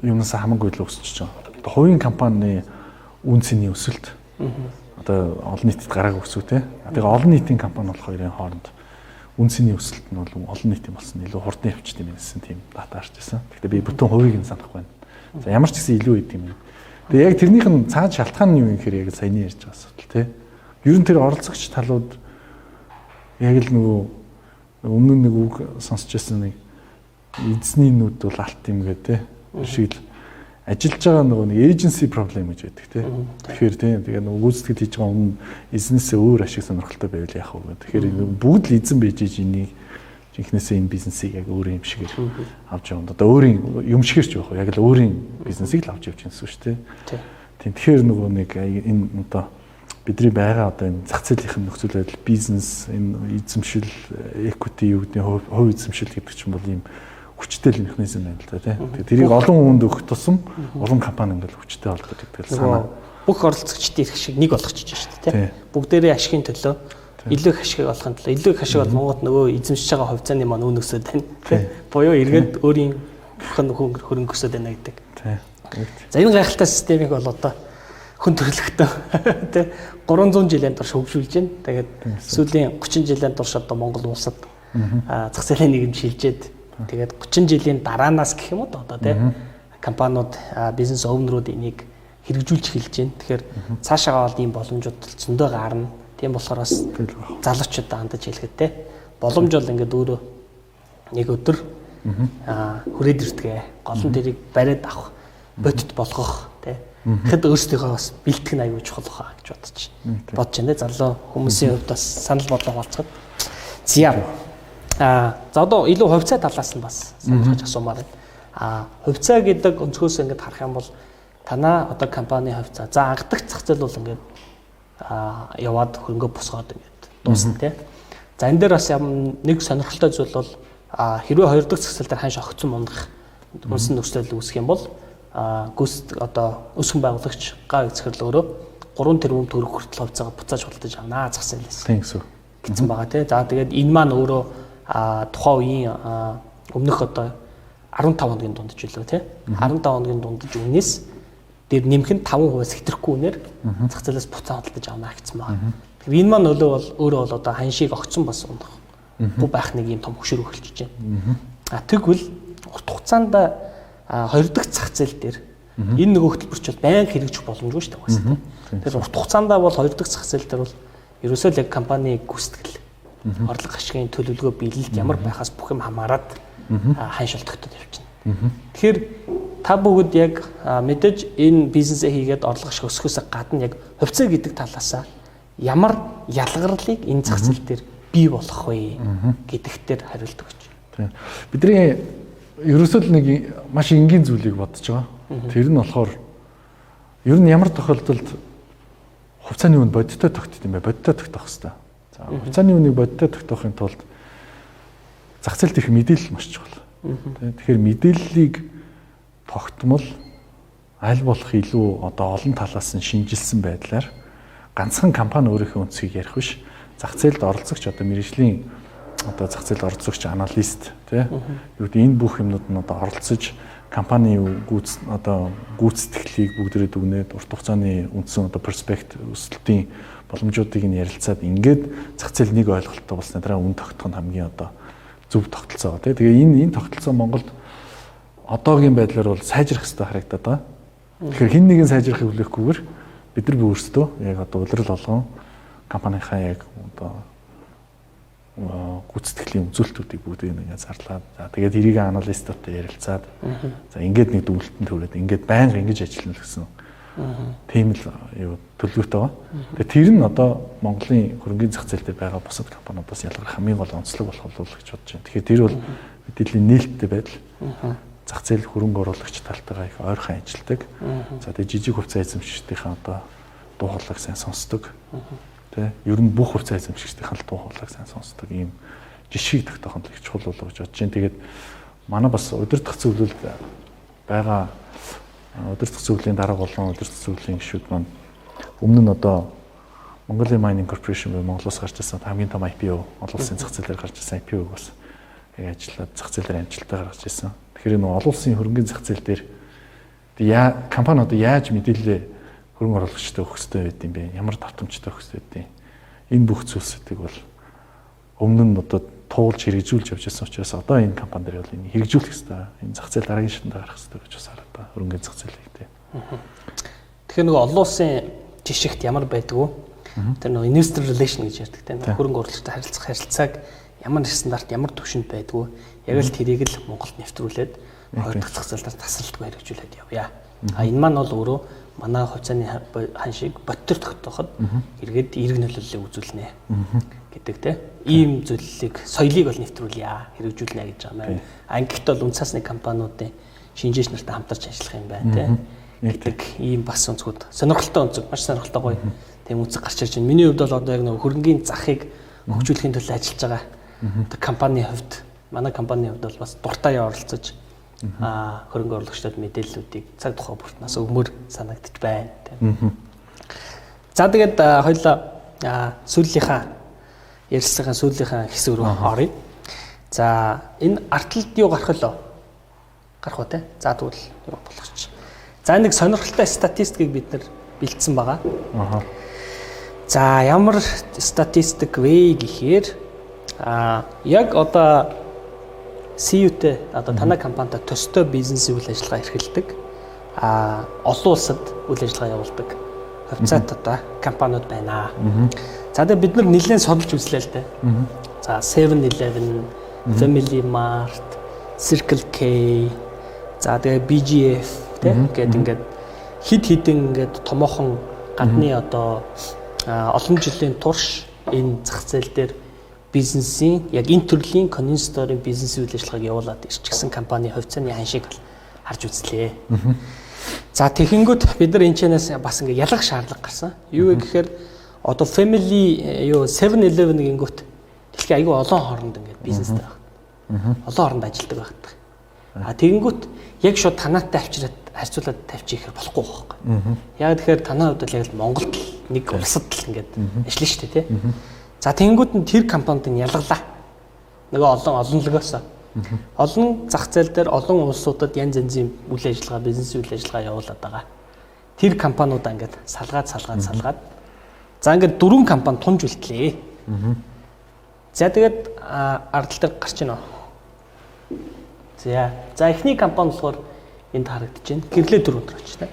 юунаас хамаагүй л өсөж байгаа. Одоо хувийн компанийн үн цэний өсөлт одоо олон нийтэд гараагүй өсөв те. Тэгээ олон нийтийн компани болох хоёрын хооронд үн цэний өсөлт нь бол олон нийтийн болсон илүү хурдан явчихсан юм гэсэн тийм дата харж байсан. Тэгтээ би бүтэн хувийг нь санахгүй байна. За ямар ч гэсэн илүү идэв юм. Тэгээ яг тэрнийх нь цаад шалтгаан нь юу юм гэхээр яг саяны ярьж байгаа асуудал тий. Ер нь тэр оролцогч талууд яг л нөгөө өмнө нэг үг сонсч байсан нэг эзний нүд бол алт юм гэдэг тий. Шиг л ажиллаж байгаа нөгөө нэг agency problem гэж байдаг тий. Тэгэхээр тий тэгээ нөгөө гүйцэтгэл хийж байгаа өмнө эзнээсээ өөр ашиг сонирхолтой байвал яах вэ гэдэг. Тэгэхээр бүгд л эзэн байж энийг жинхнээсээ энэ бизнесийг яг өөрийн юм шигээр авч явна. Одоо өөрийн юм шигэрч байх уу? Яг л өөрийн бизнесийг л авч явж байгаа гэсэн үг шүү дээ. Тийм. Тэгэхээр нөгөө нэг энэ одоо бидний байгаа одоо энэ зах зээлийн нөхцөл байдал, бизнес, энэ эзэмшил, equity юу гэдэг нь хувь эзэмшил гэдэг чинь бол ийм хүчтэй л механизм байна л да тий. Тэрийг олон хүнд өгөх тусам олон компани ингээл хүчтэй болдог гэдэг л санаа. Бүх оролцогчдын эрх шиг нэг болгочихж байна шүү дээ тий. Бүгдээрээ ашигын төлөө илүү их ашиг олохын төлөө илүү их ашиг бол Монголд нөгөө эзэмшиж байгаа хувьцааны маань үн өсөд байна тий. Буюу эргээд өөрийн хөрөнгө өсөд байна гэдэг. Тий. За энэ гайхалтай системийг бол одоо хүн төрөлхтөө тий 300 жилийн турш хөгжүүлж байна. Тэгээд сүүлийн 30 жилийн турш одоо Монгол улсад зах зээлийн нийгэм шилжээд тэгээд 30 жилийн дараанаас гэх юм уу одоо тий компаниуд бизнес оунерууд энийг хэрэгжүүлж эхэлж байна. Тэгэхээр цаашаагаа бол ийм боломжууд зөндөө гарна. Тийм болохоор бас залуучуудаа хандаж хэлэхэд те боломж бол ингээд өөрөө нэг өдөр хүрээд ирдгээ. Гол нь тэрийг бариад авах, бодит болгох те хэд өөрсдийнхөө бас бэлтгэн аягүй чухал хаа гэж бодож байна. Залуу хүмүүсийн хувьд бас санал бодлого болцоход. За одоо илүү хувьцаа талаас нь бас сонирхож асуумаар байна. Хувьцаа гэдэг өнцгөөс ингээд харах юм бол танаа одоо компани хувьцаа. За анхдагч зах зээл бол ингээд яваад хөрөнгө босгоод ингээд дуусна тий. За энэ дээр бас нэг сонирхолтой зүйл бол хэрвээ хоёр дахь зах зээл дээр ханш огцон мундах үнсэн нөхцөл үүсэх юм бол гүйцэд одоо өсгөн байгуулагч гав захирал өөрөө 3 тэрбум төгрөг хүртэл хувьцаагаа буцааж худалдаж авнаа зах зээлээс. Тийм гэсэн. Гэсэн байгаа тий. За тэгээд энэ маань өөрөө тухайн үеийн өмнөх одоо 15 хоногийн дундаж билүү тий. 15 хоногийн дундаж үнээс дээр нэмэх нь 5% хэтрэхгүй үнээр зах зээлээс буцаа худалдаж авнаа гэсэн байгаа. Тэгэхээр энэ маань өөрөө бол одоо ханшийг огцон бас унах байх нэг юм том хөшөр өгөлж байна. Тэгвэл урт хугацаанд хоёр дахь зах зээл дээр энэ нөгөө хөтөлбөрч бол байнга хэрэгжих боломжгүй шүү дээ. Тэгэхээр урт хугацаанд бол хоёр дахь зах зээл дээр бол ерөөсөө л яг компани гүйцэтгэл орлого ашигын төлөвлөгөө биелэлд ямар байхаас бүх юм хамаарат ханш олдогдод явчихна. Тэгэхээр та бүгд яг мэдээж энэ бизнесээ хийгээд орлого ашиг өсгөхөөс гадна яг хувьцаа гэдэг талаасаа ямар ялгарлыг энэ зах зээл дээр бий болох вэ гэдэгт дээр хариулт өгч. Тийм. Бидний ерөөсөө л нэг маш энгийн зүйлийг бодож байгаа. Тэр нь болохоор ер нь ямар тохиолдолд хувьцааны үн бодиттой тогтд юм бэ? Бодиттой тогтох хэрэгтэй. За хувьцааны үнийг бодиттой тогтоохын тулд зах зээлд их мэдээлэл маш чухал. Тэгэхээр мэдээллийг тогтмол аль болох илүү одоо олон талаас нь шинжилсэн байдлаар ганцхан компани өөрийнхөө үнцгийг ярих биш. Зах зээлд оролцогч одоо мэргэжлийн одоо зах зээлд оролцогч аналист тий юу гэдэг энэ бүх юмнууд нь одоо оролцож компани гүйцэтгэлийг бүгдээрээ дүгнээд урт хугацааны үндсэн одоо перспект өсөлтийн боломжуудыг нь ярилцаад ингээд зах зээл нэг ойлголттой болсны дараа үн тогтох нь хамгийн одоо зөв тогтолцоо тий. Тэгээ энэ тогтолцоо Монголд одоогийн байдлаар бол сайжрах хэрэгтэй харагдаад байгаа. Тэгэхээр хэн нэгэн сайжрахыг хүлээхгүйгээр бид нар өөрсдөө яг одоо улирал болгон компанийнхаа яг одоо гүйцэтгэлийн үзүүлэлтүүдийг бүгдийг ингээд зарлаад за тэгээд эрийг аналистуудтай ярилцаад за ингээд нэг дүгнэлтэн төрөөд ингээд байнга ингэж ажиллана гэсэн тийм л юу төлөвлөгөөтэй байгаа. Тэгээд тэр нь одоо Монголын хөрөнгөний зах зээл дээр байгаа бусад компаниудаас ялгарх хамгийн гол онцлог болох болов гэж бодож байна. Тэгэхээр тэр бол мэдээллийн нээлттэй байдал зах зээл хөрөнгө оруулагч талтайгаа их ойрхон ажилладаг. За тэгээд жижиг хувьцаа эзэмшигчдийн одоо дуу хоолойг сайн сонсдог. Тэ ер нь бүх хувьцаа эзэмшигчдийн дуу хоолойг сайн сонсдог ийм жишгийг тогтооход их чухал болов гэж бодож байна. Тэгээд манай бас удирдах зөвлөлд байгаа удирдах зөвлөлийн дарга болон удирдах зөвлөлийн гишүүд маань өмнө нь одоо Mongolia Mining Corporation буюу Монголоос гарч ирсэн хамгийн том IPO олон улсын зах зээлээр гарч ирсэн IPO-г бас яг ажиллаад зах зээлээр амжилттай гаргаж ирсэн. Тэгэхээр энэ олон улсын хөрөнгөний зах зээл дээр компани одоо яаж мэдээлэл хөрөнгө оруулагчтай өгөх хэрэгтэй байд юм бэ? Ямар давтамжтай өгөх хэрэгтэй байд юм? Энэ бүх зүйлсүүдийг бол өмнө нь одоо туулж хэрэгжүүлж явж байсан учраас одоо энэ компани дээр бол энэ хэрэгжүүлэх хэрэгтэй. Энэ зах зээл дараагийн шатнд гарах хэрэгтэй гэж бас хараад байна. Хөрөнгөний зах зээлийг тий. Тэгэхээр нөгөө олон улсын жишгт ямар байдгүй? Тэр нөгөө investor relation гэж ярьдаг тийм хөрөнгө оруулагчтай харилцааг ямар стандарт ямар төвшөнд байдгүй. Яг л тэрийг л Монголд нэвтрүүлээд хоёр дахь зах зээлээр тасралтгүй хэрэгжүүлээд явъя. Энэ маань бол өөрөө манай хувьцааны ханшийг бодтор тогтооход эргээд эерэг нөлөөллийг үзүүлнэ гэдэг тийм ийм зүйлийг соёлыг бол нэвтрүүлье хэрэгжүүлнэ гэж байгаа юм. Ангид бол үнцасны компаниудын шинжээч нартай хамтарч ажиллах юм байна тийм гэдэг ийм бас өнцгүүд сонирхолтой өнцөг маш сонирхолтой гоё тийм үнцэг гарч ирж байна. Миний хувьд бол одоо яг нэг хөрөнгөний захыг хөгжүүлэхийн төлөө ажиллаж байгаа компанийн хувьд манай компанийн хувьд бол бас дуртай оролцож хөрөнгө оруулагчдад мэдээллүүдийг цаг тухай бүртнээс өгмөр санагдчих байна тийм. За тэгээд хоёулаа сүүлийнхаа ярилцлагын сүүлийнхаа хэсэг рүү оръё. За энэ арталд юу гарах вэ? Гарах уу те? За тэгвэл юу болгоч. За нэг сонирхолтой статистикийг бид нар бэлдсэн байгаа. За ямар статистик вэ гэхээр яг одоо CEO-тэй одоо танай компанитай төстэй бизнесийн үйл ажиллагаа эрхэлдэг олон улсад үйл ажиллагаа явуулдаг хувьцаат одоо компаниуд байна. За тэгээд бид нар нэлээд судалж үзлээ л дээ. За 7-Eleven, Family Mart, Circle K, за тэгээд BGF гэдэг ингээд хид хідэн ингээд томоохон гадны одоо олон жилийн турш энэ зах зээл дээр бизнесийн яг энэ төрлийн convenience store-ын бизнес үйл ажиллагааг явуулаад ирчихсэн компани хувьцааны ханшийг харж үзлээ. За тэгэнгүүт бид нар энэ чэнэс бас ингээ ялгах шаардлага гарсан. Юу вэ гэхээр одоо family 7-Eleven гингүүт дэлхийн аюул олон хооронд ингээ бизнестэй байна. Олон хооронд ажилладаг байдаг. Тэгэнгүүт яг шууд танаатай авчираад харьцуулаад тавьчих ихээр болохгүй байхгүй. Яг тэгэхээр танаа хувьд яг л Монголд нэг улсад л ингээд ажиллана шүү дээ тий. За тэгэнгүүт нь тэр компанид нь ялгалаа. Нөгөө олонлогоос олон зах зээл дээр олон улсуудад янз янзын үйл ажиллагаа, бизнес үйл ажиллагаа явуулаад байгаа. Тэр компаниудаа ингээд салгаад. За ингээд 4 компани тунж үлдлээ. За тэгээд ардтал дээр гарч ийнө. За эхний компани болохоор энд харагдаж байна. Гэрлээ 4 өдөр очив тэ.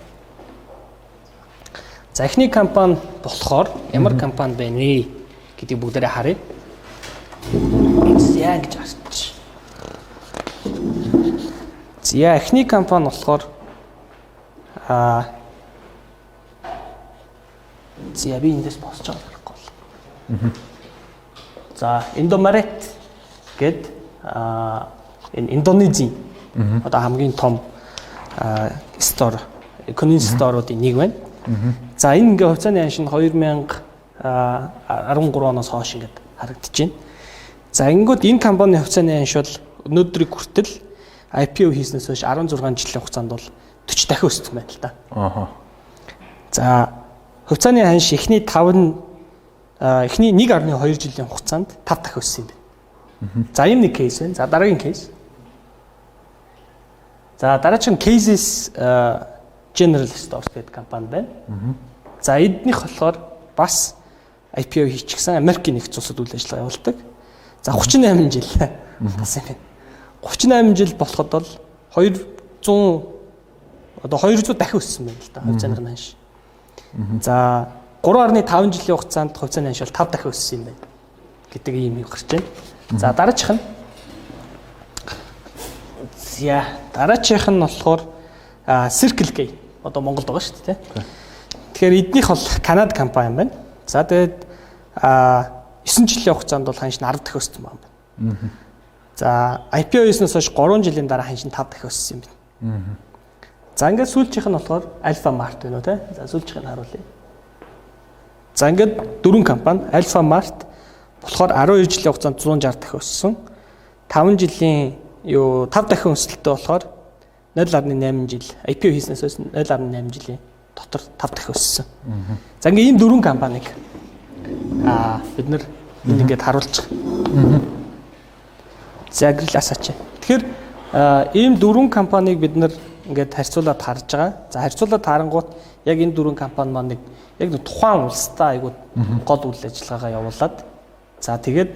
За эхний компани болохоор ямар компани байна вэ гэдгийг бүгдээрээ харъя. За гэж харж. За эхний компани болохоор за би эндээс босч байгаа байхгүй бол. За Индомарет гэд энэ Индонезийн одоо хамгийн том стор, convenience store-уудын нэг байна. За энэ ингээ хувьцааны ханш нь 2013 оноос хойш ингээд харагдаж байна. За ингэнгүүт энэ компани хувьцааны ханш бол өнөөдрийг хүртэл IPO хийснээс хойш 16 жилийн хугацаанд бол 40 дахин өссөн байна л да. За хувьцааны ханш эхний 1.2 жилийн хугацаанд 5 дахин өссөн юм байна. За ийм нэг кейс байна. За дараагийн кейс. За дараагийн Cases General Stores гэдэг компани байна. За эднийх болохоор бас IPO хийчихсэн Америкийн нэгдсэн улсад үйл ажиллагаа явуулдаг. За 38 жил болсон юм байна. 38 жил болоход бол 200 дахин өссөн байна л да хувьцааны ханш. За 3.5 жилийн хугацаанд хувьцааны ханш бол 5 дахин өссөн юм байна гэдэг ийм юм гарч байна. За дараачих нь. За дараачих нь болохоор Circle K одоо Монголд байгаа шүү дээ. Тэгэхээр эднийх бол Канада компани юм байна. За тэгээд 9 жилийн хугацаанд бол ханш нь 10 дахин өссөн байна. За IPO хийснээс хойш 3 жилийн дараа ханш нь 5 дахин өссөн юм байна. За ингээд сүүлчийнх нь болохоор Alpha Mart байна уу те. За сүүлчийнх нь харуулъя. За ингээд 4 компани Alpha Mart болохоор 12 жилийн хугацаанд 160 дахин өссөн. 5 жилийн 5 дахин өсөлттэй болохоор 0.8 жил IPO хийснээс хойш 0.8 жилийн дотор 5 дахин өссөн. За ингээд ийм 4 компанийг бид нар ингээд харуулж байгаа. За гэрэласаач. Тэгэхээр ийм 4 компанийг бид нар ингээд харьцуулаад харж байгаа. За харьцуулаад харангуут яг энэ 4 компани маань яг нэг тухайн улстай айгуу гол үйл ажиллагаагаа явуулаад за тэгээд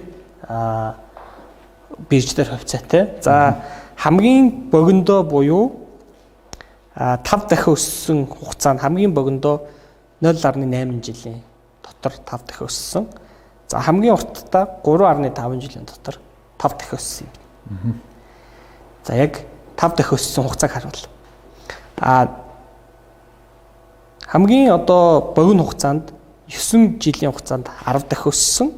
бирж дээр хувьцаатай. За хамгийн богиндоо буюу 5 дахин өссөн хугацаанд хамгийн богиндоо 0.8 жилийн дотор 5 дахин өссөн. За хамгийн урттаа 3.5 жилийн дотор 5 дахин өссөн юм. За яг 5 дахин өссөн хугацааг харуул. Хамгийн одоо богино хугацаанд 9 жилийн хугацаанд 10 дахин өссөн.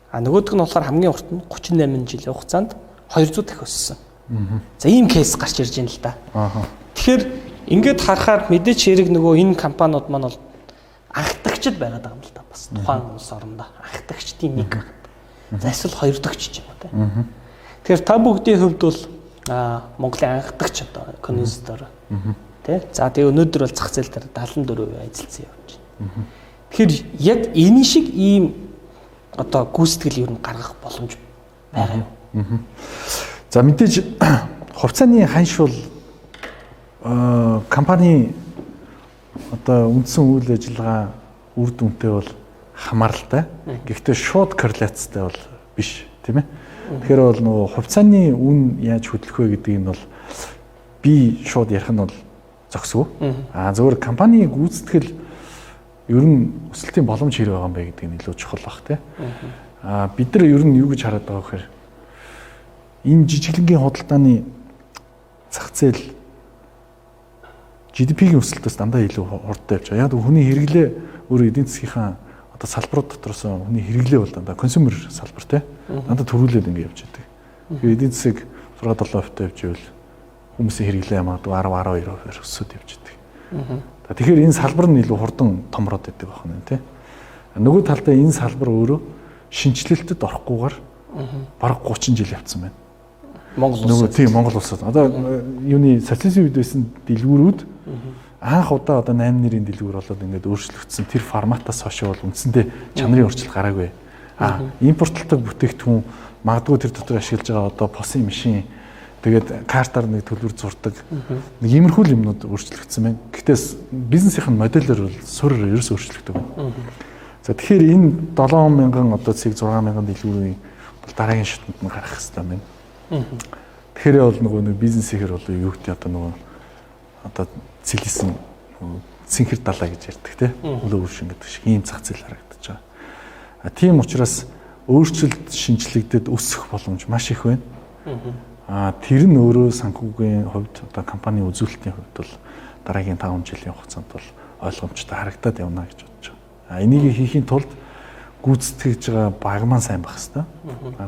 Нөгөөх нь болохоор хамгийн урт нь 38 жилийн хугацаанд 200 дахин өссөн. За ийм кейс гарч ирж байна л да. Тэгэхээр ингээд харахаар мэдээч хэрэг нөгөө энэ компаниуд маань бол анхдагчд байгаад байгаа юм л да. Бас тухайн улс орондоо анхдагчдын нэг. За эсвэл хоёр дахьч юм уу те. Тэгэхээр та бүгдийн хувьд бол Монголын анхдагч одоо конвенстор тий. За тэгээ өнөөдөр бол зах зээл дээр 74% ажилласан явж байна. Тэгэхээр яг энэ шиг ийм одоо гүйцэтгэл юу н гаргах боломж байгаа юм. За мэдээж хувьцааны ханш бол компани одоо үндсэн үйл ажиллагаа үр дүнтэй бол хамааралтай. Гэхдээ шууд корреляцтай бол биш, тийм ээ. Тэгэхээр бол нөгөө хувьцааны үн яаж хөдлөх вэ гэдэг нь бол би шууд ярих нь бол зогсов. Зөвхөн компани гүйцэтгэл ер нь өсөлтийн боломж хэрэг байгаа юм бэ гэдэг нь илүү чухал баг тий. Бид нар ер нь юу гэж хараад байгаа вэ гэхээр энэ жижиглэнгийн худалдааны зах зээл GDP-ийн өсөлтөөс дандаа илүү хурдтай явж байгаа. Яг хүний хэрэглээ өөрөө эдийн засгийнхаа одоо салбарууд дотроос хүний хэрэглээ бол дандаа консюмер салбар те. Дандаа төрүүлээд ингэ явж байдаг. Тэгэхээр эдийн засаг 6-7% явж ивэл хүмүүсийн хэрэглээ магадгүй 10-12% өсөд явж байдаг. Тэгэхээр энэ салбар нь илүү хурдан томроод байдаг байна те. Нөгөө талдаа энэ салбар өөрөө шинжилэлтэд орохгүйгээр бараг 30 жил явцсан байна. Монгол улсад. Тийм Монгол улсад. Одоо юуны социализм үед байсан дэлгүүрүүд анх удаа одоо 8 нэрийн дэлгүүр болоод ингээд өөрчлөгдсөн тэр форматаас хойш бол үндсэндээ чанарын өөрчлөлт гараагүй. Импортлдог бүтээгдэхүүн магадгүй тэр дотор ашиглаж байгаа одоо посын машин тэгээд картаар нэг төлбөр зурдаг нэг иймэрхүү юмнууд өөрчлөгдсөн байна. Гэхдээ бизнесийн модельээр бол суурь ерөөс өөрчлөгдөв байна. За тэгэхээр энэ 7,000 одоо цэг 6,000 дэлгүүрийн бол дараагийн шатнд нь гарах хэрэгтэй байна. Тэгэхээр бол нөгөө нэг бизнесээр бол юу гэдэг одоо нөгөө одоо цэлсэн цэнхэр далаа гэж ярьдаг тийм өлөө өвшин гэдэг шиг ийм зах зээл харагдаж байгаа. Тийм учраас өөрчлөлт шинжлэгдэд өсөх боломж маш их байна. Тэр нь өөрөө санхүүгийн хувьд одоо компани үзүүлэлтийн хувьд бол дараагийн 5 жилийн хугацаанд бол ойлгомжтой харагдаад явна гэж бодож байна. Энийг хийхин тулд гүйцэтгэж байгаа баг маань сайн байх хэрэгтэй.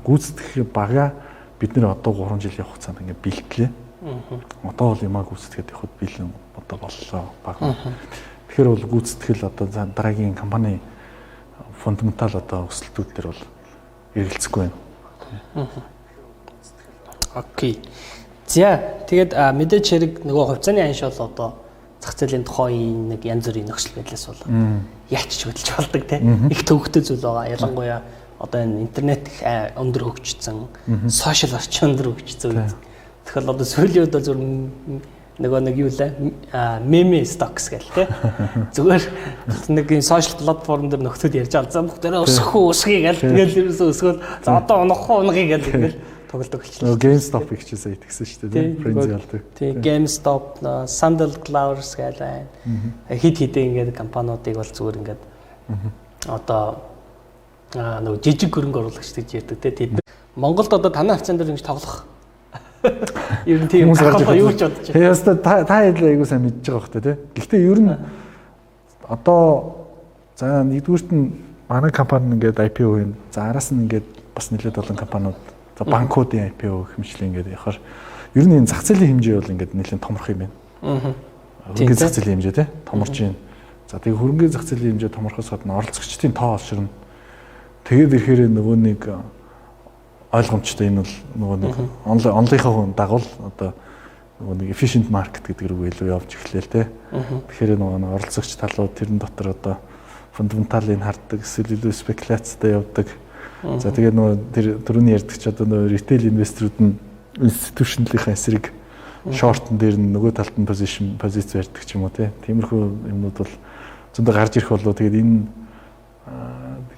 Гүйцэтгэх бага бид нэр одоо 3 жилийн хугацаанд ингээд бэлтлээ. Одоо бол ямаа гүйцэтгээд явахд бэлэн одоо боллоо баг. Тэгэхээр бол гүйцэтгэл одоо дараагийн компани фундаментал одоо өсөлтүүд төр бол эргэлзэхгүй байна. Окей. За тэгээд мэдээж хэрэг нөгөө хувьцааны анш бол одоо зах зээлийн тухайн нэг янз бүрийн нөхцөл байдлаас бол яач хөдөлж болдог тийм их төвөгтэй зүйл байгаа. Ялангуяа одоо энэ интернет өндөр хөгжсөн, сошиал орчин өндөр хөгжсөн. Тэгэхээр одоо сүүлийн үед бол зөв нөгөө нэг юу лээ меми стокс гэл тий. Зүгээр нэг энэ сошиал платформ дээр нөхдөд ярьж байгаа. За бүх дээрээ өсгий гэл тэгэл ерөөсөө өсгөөл за одоо унахгүй гэл тэгэл тоглодог болчихлоо. GameStop их ч гэсэн итгэсэн шүү дээ тий. Френзи болдог. Тий GameStop, Sandal Clouds гэл байна. Хит хитээ ингээд компаниудыг бол зүгээр ингээд одоо нөгөө жижиг хөрөнгө оруулагч гэж ярьдаг тий. Монголд одоо танай хавцаан дээр ингэж тоглох ер нь тийм юу ч бодож байна. Яста та айгуу сайн мэдж байгаа хөөхтэй тий. Гэхдээ ер нь одоо за нэгдүгürt нь манай компани ингээд IPO хийн. За араас нь ингээд бас нэлээд олон компаниуд за банкуудын IPO хэмжлээ ингээд яхаар ер нь энэ зах зээлийн хэмжээ бол ингээд нэлээд томрох юм байна. Хөрөнгөний зах зээлийн хэмжээ тий томорч байна. За тэгээ хөрөнгөний зах зээлийн хэмжээ томрохоос гадна оролцогчдын тоо олширна. Тэгээд ирэхээр нөгөө нэг ойлгомжтой энэ бол нөгөө нэг онлынхаа дагавал одоо нөгөө нэг efficient market гэдэг рүү илүү явж эхлэв те. Тэгэхээр нөгөө оролцогч талууд тэрэн дотор одоо фундаменталыг харддаг, эсвэл илүү спекуляцтай явдаг. За тэгээд нөгөө тэр түрүүний ярьдаг ч одоо нөгөө retail инвесторууд нь институционалынхаа эсрэг шортн дээр нөгөө талд нь позиц барьдаг ч юм уу те. Тиймэрхүү юмнууд бол зөндөө гарч ирэх болоо тэгээд энэ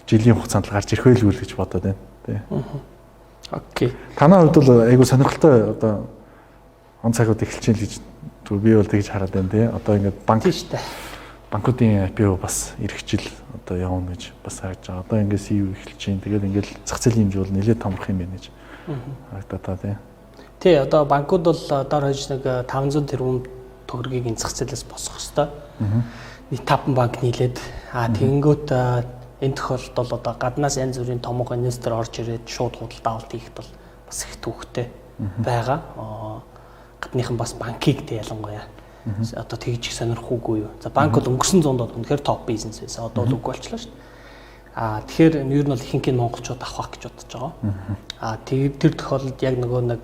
жилийн хугацаанд л гарч ирэх байлгүй л гэж бодоод байна тий. Окей. Танай хувьд бол айгу сонирхолтой одоо он цагууд эхэлж байна гэж би бол тэгж хараад байна тий. Одоо ингээд банкуудын IPO бас ирэх жил одоо явна гэж бас харж байгаа. Одоо ингээд CU эхэлж байна. Тэгээд ингээд зах зээлийн хэмжээ бол нэлээд томрох юм байна гэж харагдаад тий. Тий, одоо банкуд бол дор хойж нэг 500 тэрбум төгрөгийг энэ зах зээлээс босгох хэвээр. Нийт 5 банк нийлээд тэгэнгүүт энэ тохиолдолд бол одоо гаднаас янз бүрийн томог инвестор орж ирээд шууд худалдаа авалт хийхэд бол бас их төвөгтэй байгаа. Гадныхан бас банкыг тэ ялангуяа одоо тэгж их сонирхоогүй юу. За банк бол өнгөрсөн 100-д бол үнэхээр топ бизнес байсан. Одоо бол үгүй болчихлоо шүү дээ. Тэгэхээр ер нь бол ихэнх нь монголчууд авах гэж бодож байгаа. Тэр тохиолдолд яг нөгөө нэг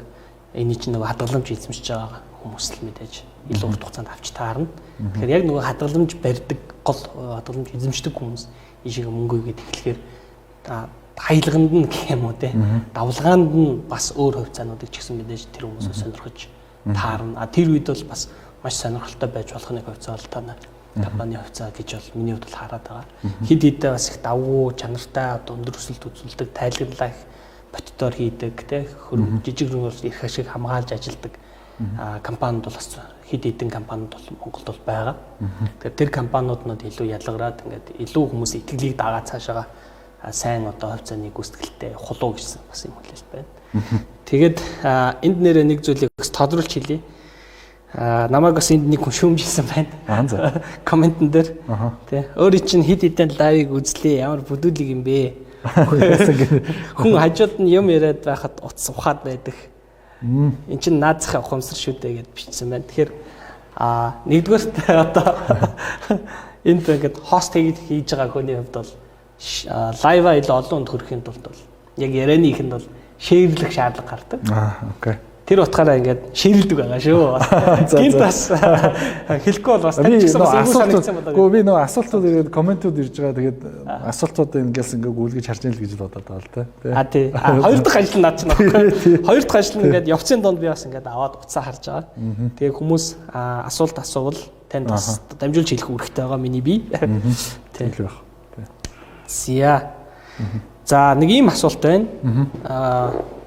энэ чинь нөгөө хадгаламж эзэмшиж байгаа хүмүүс л мэдээж илүү урт хугацаанд авч таарна. Тэгэхээр яг нөгөө хадгаламж барьдаг гол хадгаламж эзэмшдэг хүмүүс ийшээ мөнгө игээд эхлэхээр хаялаганд нь гэх юм уу те давлгаанд нь бас өөр хувьцаануудыг ч гэсэн мэдээж тэр хүмүүсээ сонирхож таарна. Тэр үед бол бас маш сонирхолтой байж болох нэг хувьцаа бол таны компани хувьцаа гэж бол миний хувьд бол хараад байгаа. Хэд хэдээ бас их давуу чанартай одоо өндөр өсөлт үзүүлдэг, тайлбарлаа их боддоор хийдэг те жижиг хөрөнгө оруулалт их ашиг хамгаалж ажилладаг компаниуд бол бас хэд хэдэн компаниуд бол Монголд бол байгаа. Тэгэхээр тэр компаниудад илүү ялгараад ингээд илүү хүмүүсийн итгэлийг дагаад цаашаага сайн одоо хувьцааны гүйцэтгэлтэй хулуу гэсэн бас юм хэлэл байна. Тэгээд энд нэрээ нэг зүйлийг тодруулж хэлье. Намайг бас энд нэг хүн шүүмжилсэн байна. За. Комментэн дээр. Тий. Өөрөө чинь хит хитэн лайвыг үзлээ. Ямар бүдүүлэг юм бэ? Хүн хажууд нь юм яриад байхад утас ухаад байдаг. Эн чинь наазах ухамсар шүү дээ гэд бичсэн байна. Тэгэхээр нэгдүгээрт одоо энд ингээд хост хийж байгаа хүний хувьд бол лайва илүү олон хүнд хүрэхийн тулд бол яг ярианы ихэнд бол шеэрлэх шаардлага гардаг. Окей. Тэр утгаараа ингээд ширэлдэг байгаа шүү. Гинт бас хэлэхгүй бол бас тань ч гэсэн бас ингэ санагдсан болоо. Гэхдээ би нөгөө асуултууд ирээд комментүүд ирж байгаа. Тэгээд асуултууд ингээс ингээ гүйлгэж харж ял гэж бодоод байгаа л тий. Хоёр дахь ажил нь над чинь баггүй. Хоёр дахь ажил нь ингээд явцын донд би бас ингээд аваад уцаа харж байгаа. Тэгээд хүмүүс асуулт асуувал танд бас дамжуулж хэлэх үүрэгтэй байгаа миний бие. Тий. За нэг ийм асуулт байна.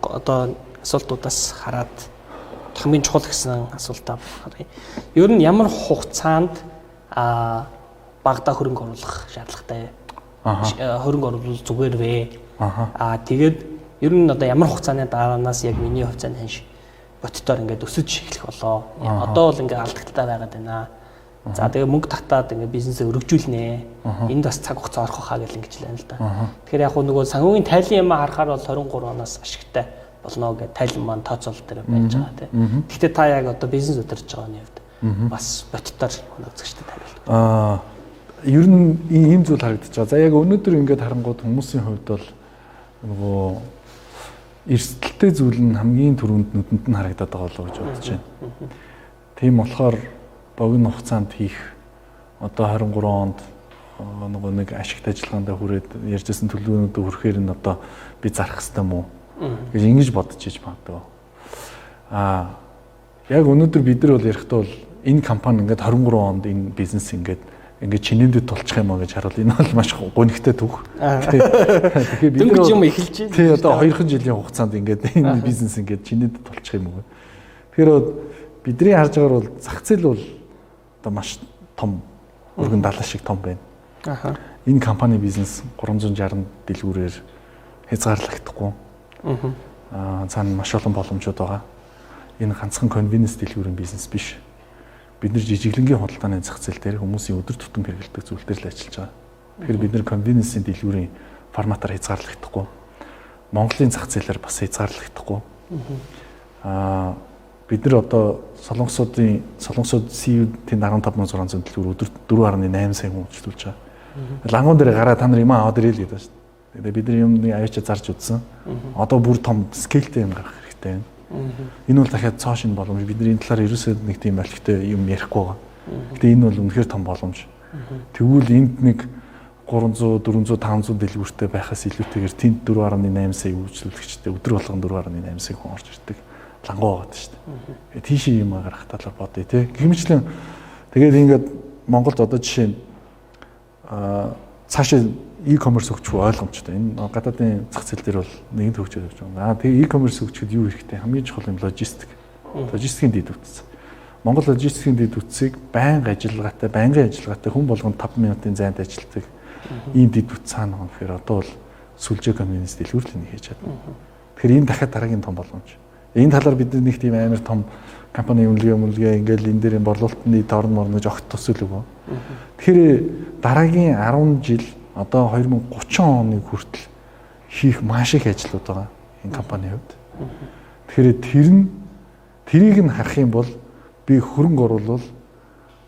Одоо асуултуудаас хараад хамгийн чухал гэсэн асуултаа харъя. Ер нь ямар хугацаанд багада хөрөнгө оруулах шаардлагатай? Хөрөнгө оруулах зүгээр вэ? Тэгээд ер нь одоо ямар хугацааны дараанаас яг миний хувьцаанд ханш бодтоор ингээд өсөж эхлэх болоо. Одоо бол ингээд алдагталтай байгаад байна. За тэгээ мөнгө татаад ингээд бизнесээ өргөжүүлнэ. Энд бас цаг хугацаа орох хаа гэл ингэж л байна л да. Тэгэхээр яг нөгөө санхүүгийн тайлан юм харахаар бол 23 оноос ашигтай болно гэж тайлан маань тооцоол дээр байж байгаа тийм. Гэхдээ та яг одоо бизнес удирдах байгааны хувьд бас бодтоор үзэгчтэй тавилт. Ер нь ийм зүйл харагдаж байгаа. За яг өнөөдөр ингээд харангууд хүмүүсийн хувьд бол нөгөө эрсдэлтэй зүйл нь хамгийн түрүүнд нүдэнд нь харагдаад байгаа болоо гэж бодож байна. Тийм болохоор богино хугацаанд хийх одоо 23 онд нөгөө нэг ашигт ажиллагаандаа хүрээд ярьжсэн төлөвлөгөөнөд хүрэхээр нь одоо би зарах хэрэгтэй мүү гэж ингэж бодож иж магадгүй. Яг өнөөдөр бид нар бол ярихдаа бол энэ компани ингээд 23 онд энэ бизнес ингээд чинээдэд тулчих юм аа гэж харуул. Энэ бол маш гонигтай түүх. Тэгэхээр бид нар юм эхэлж байна. Тий одоо 2 жилийн хугацаанд ингээд энэ бизнес ингээд чинээдэд тулчих юм уу. Тэгэхээр бидний харж байгаагаар бол зах зээл бол одоо маш том өргөн далаа шиг том байна. Энэ компани бизнес 360 дэлгүүрээр хязгаарлагдахгүй. Цаана маш олон боломжууд байгаа. Энэ ганцхан конвенс дэлгүүрийн бизнес биш. Бид нар жижиглэнгийн худалдааны зах зээл дээр хүмүүсийн өдөр тутам хэрэглэдэг зүйл дээр л ажиллаж байгаа. Тэгэхээр бид нар конвенсийн дэлгүүрийн форматаар хязгаарлагдахгүй. Монголын зах зээлээр бас хязгаарлагдахгүй. Бид нар одоо солонгосууд CU-ийн 15,600 дэлгүүр өдөрт 4.8 сая хүн үйлчлүүлж байгаа. Лангуун дээр гараа та нар юм аваад ирээ л гэдэг шүү дээ. Тэгээд бид нар юмны аяачаа зарж үзсэн. Одоо бүр том скейлтэй юм гарах хэрэгтэй байна. Энэ бол дахиад цоо шин боломж. Бид нар энэ талаар ерөөсөө нэг тийм олигтой юм ярихгүй байгаа. Гэтэ энэ бол үнэхээр том боломж. Тэгвэл энд нэг 300, 400, 500 дэлгүүртэй байхаас илүүтэйгээр тэнд 4.8 сая үйлчлүүлэгчтэй өдөр болгон 4.8 сая хүн орж ирдэг. Лангуу байгаа шүү дээ. Тийшээ юм гарах талаар бодъё те. Гэмчлэн тэгээд ингээд Монголд одоо жишээ нь цаашаа e-commerce хөгжих ойлгомжтой. Энэ гадаадын зах зээл дээр бол нэгэн хөгжөөд явж байгаа. Тэгээ e-commerce хөгжихэд юу хэрэгтэй? Хамгийн чухал юм логистик. Логистикийн дэд үтц. Монгол логистикийн дэд үтцийг байнга ажиллагаатай хүн болгонд 5 минутын зайд ажилладаг ийм дэд үтц цаана байгаа. Тэгэхээр одоо бол сүлжээ конвенс дэлгүүрлэл хийж чадна. Тэгэхээр энэ дахиад дараагийн том боломж. Энэ талаар бид нэг тийм амар том компани үнэлгээ ингээл энэ дээр борлуулалтны торн морнож огт төсөөл өгөө. Тэгэхээр дараагийн 10 жил одоо 2030 оны хүртэл хийх маш их ажлууд байгаа энэ компанийн хувьд. Тэгэхээр тэрийг нь харах юм бол би хөрөнгө оруулал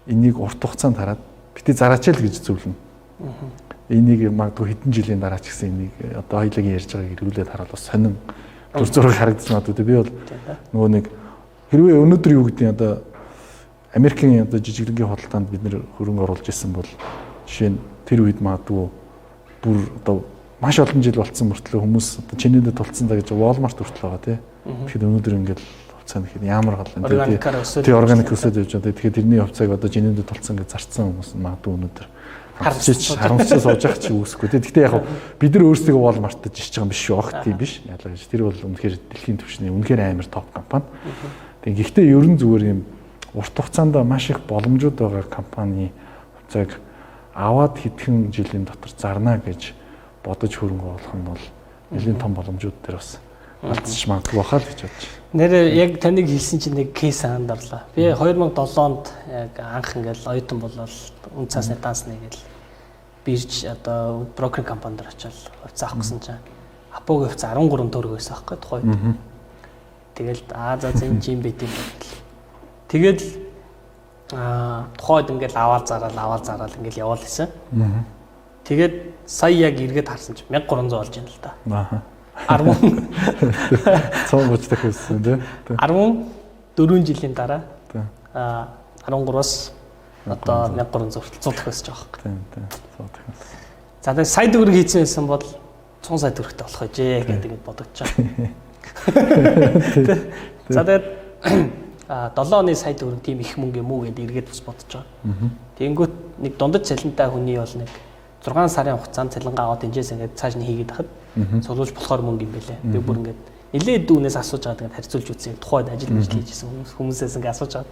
энийг урт хугацаанд хараад бити зараач л гэж зөвлөнө. Энийг магадгүй хэдэн жилийн дараа ч гэсэн энийг одоо хоёулагийн ярьж байгааг эргүүлээд хараад бас сонин дүр зураг харагдаж магадгүй. Би бол нөгөө нэг хэрвээ өнөөдөр юу гэдгийг одоо Америкийн одоо жижиглэнгийн худалдаанд бид нэр хөрөнгө оруулж исэн бол жишээ нь тэр үед магадгүй бүр одоо маш олон жил болцсон мөртлөө хүмүүс одоо чинээдэд тулцсан даа гэж Walmart хүртэл байгаа тий. Тэгэхээр өнөөдөр ингээд хувьцаанд ихэд ямар гал энэ тий органик өсөд явж байгаа. Тэгэхээр тэрний хувьцааг одоо чинээдэд тулцсан гэж зарцсан хүмүүс магадгүй өнөөдөр харамсаж сууж явах чи үүсэхгүй тий. Гэхдээ яг бид нар өөрсдөө Walmart-д жишж байгаа юм биш шүү. Огт тийм биш. Ялгаа гэж тэр бол үнэхээр дэлхийн түвшний үнэхээр амар топ компани. Тэгээ гэхдээ ерөн зүгээр юм урт хугацаанд маш их боломжууд байгаа компани хувьцааг аваад хэдхэн жилийн дотор зарна гэж бодож хөрөнгө оруулах нь бол нэлийн том боломжууд дээр бас алдчих магадгүй бахаа л гэж бодож. Нэрээ яг таныг хэлсэн чинь нэг кейс ханд орлоо. Би 2007-онд яг анх ингээл оюутан болол үн цасны дансны гэл бирж одоо брокер компанид очил хувьцаа авах гэсэн чинь апогийн хувьцаа 13 төгрөг байсан аахгүй тухайд. Тэгэл за зэн жим бит юм байл. Тэгэл тухайд ингээл аваад зараад ингээл яваал гэсэн. Тэгээд сая яг эргээд харсан чинь 1300 болж байна л да. Аа. 10 цаон гочтой хэлсэн тий. 14 жилийн дараа 13-аас одоо 1300 хүртэл 100 дахь өсөж байгаа хэрэг. Тийм. 100 дахь. За тэгээд сая төгрөг хийсэн байсан бол 100 сая төгрөгтэй болох гэжээ гэдэг бодогдож байгаа. За тэгээд 7 оны сая төгрөг тийм их мөнгө юм уу гэдээ эргээд бас бодож байгаа. Тэнгүүт нэг дундаж цалинтай хүний бол нэг 6 сарын хугацаанд цалингаа аваад энэжээс ингээд цааш нь хийгээд хахад цуглуулж болохоор мөнгө юм байлээ. Би бүр ингээд нэлээд дүүнээс асууж байгаа тэгээд харьцуулж үзье. Тухайд ажил хийжсэн хүмүүсээс ингээд асууж байгаа.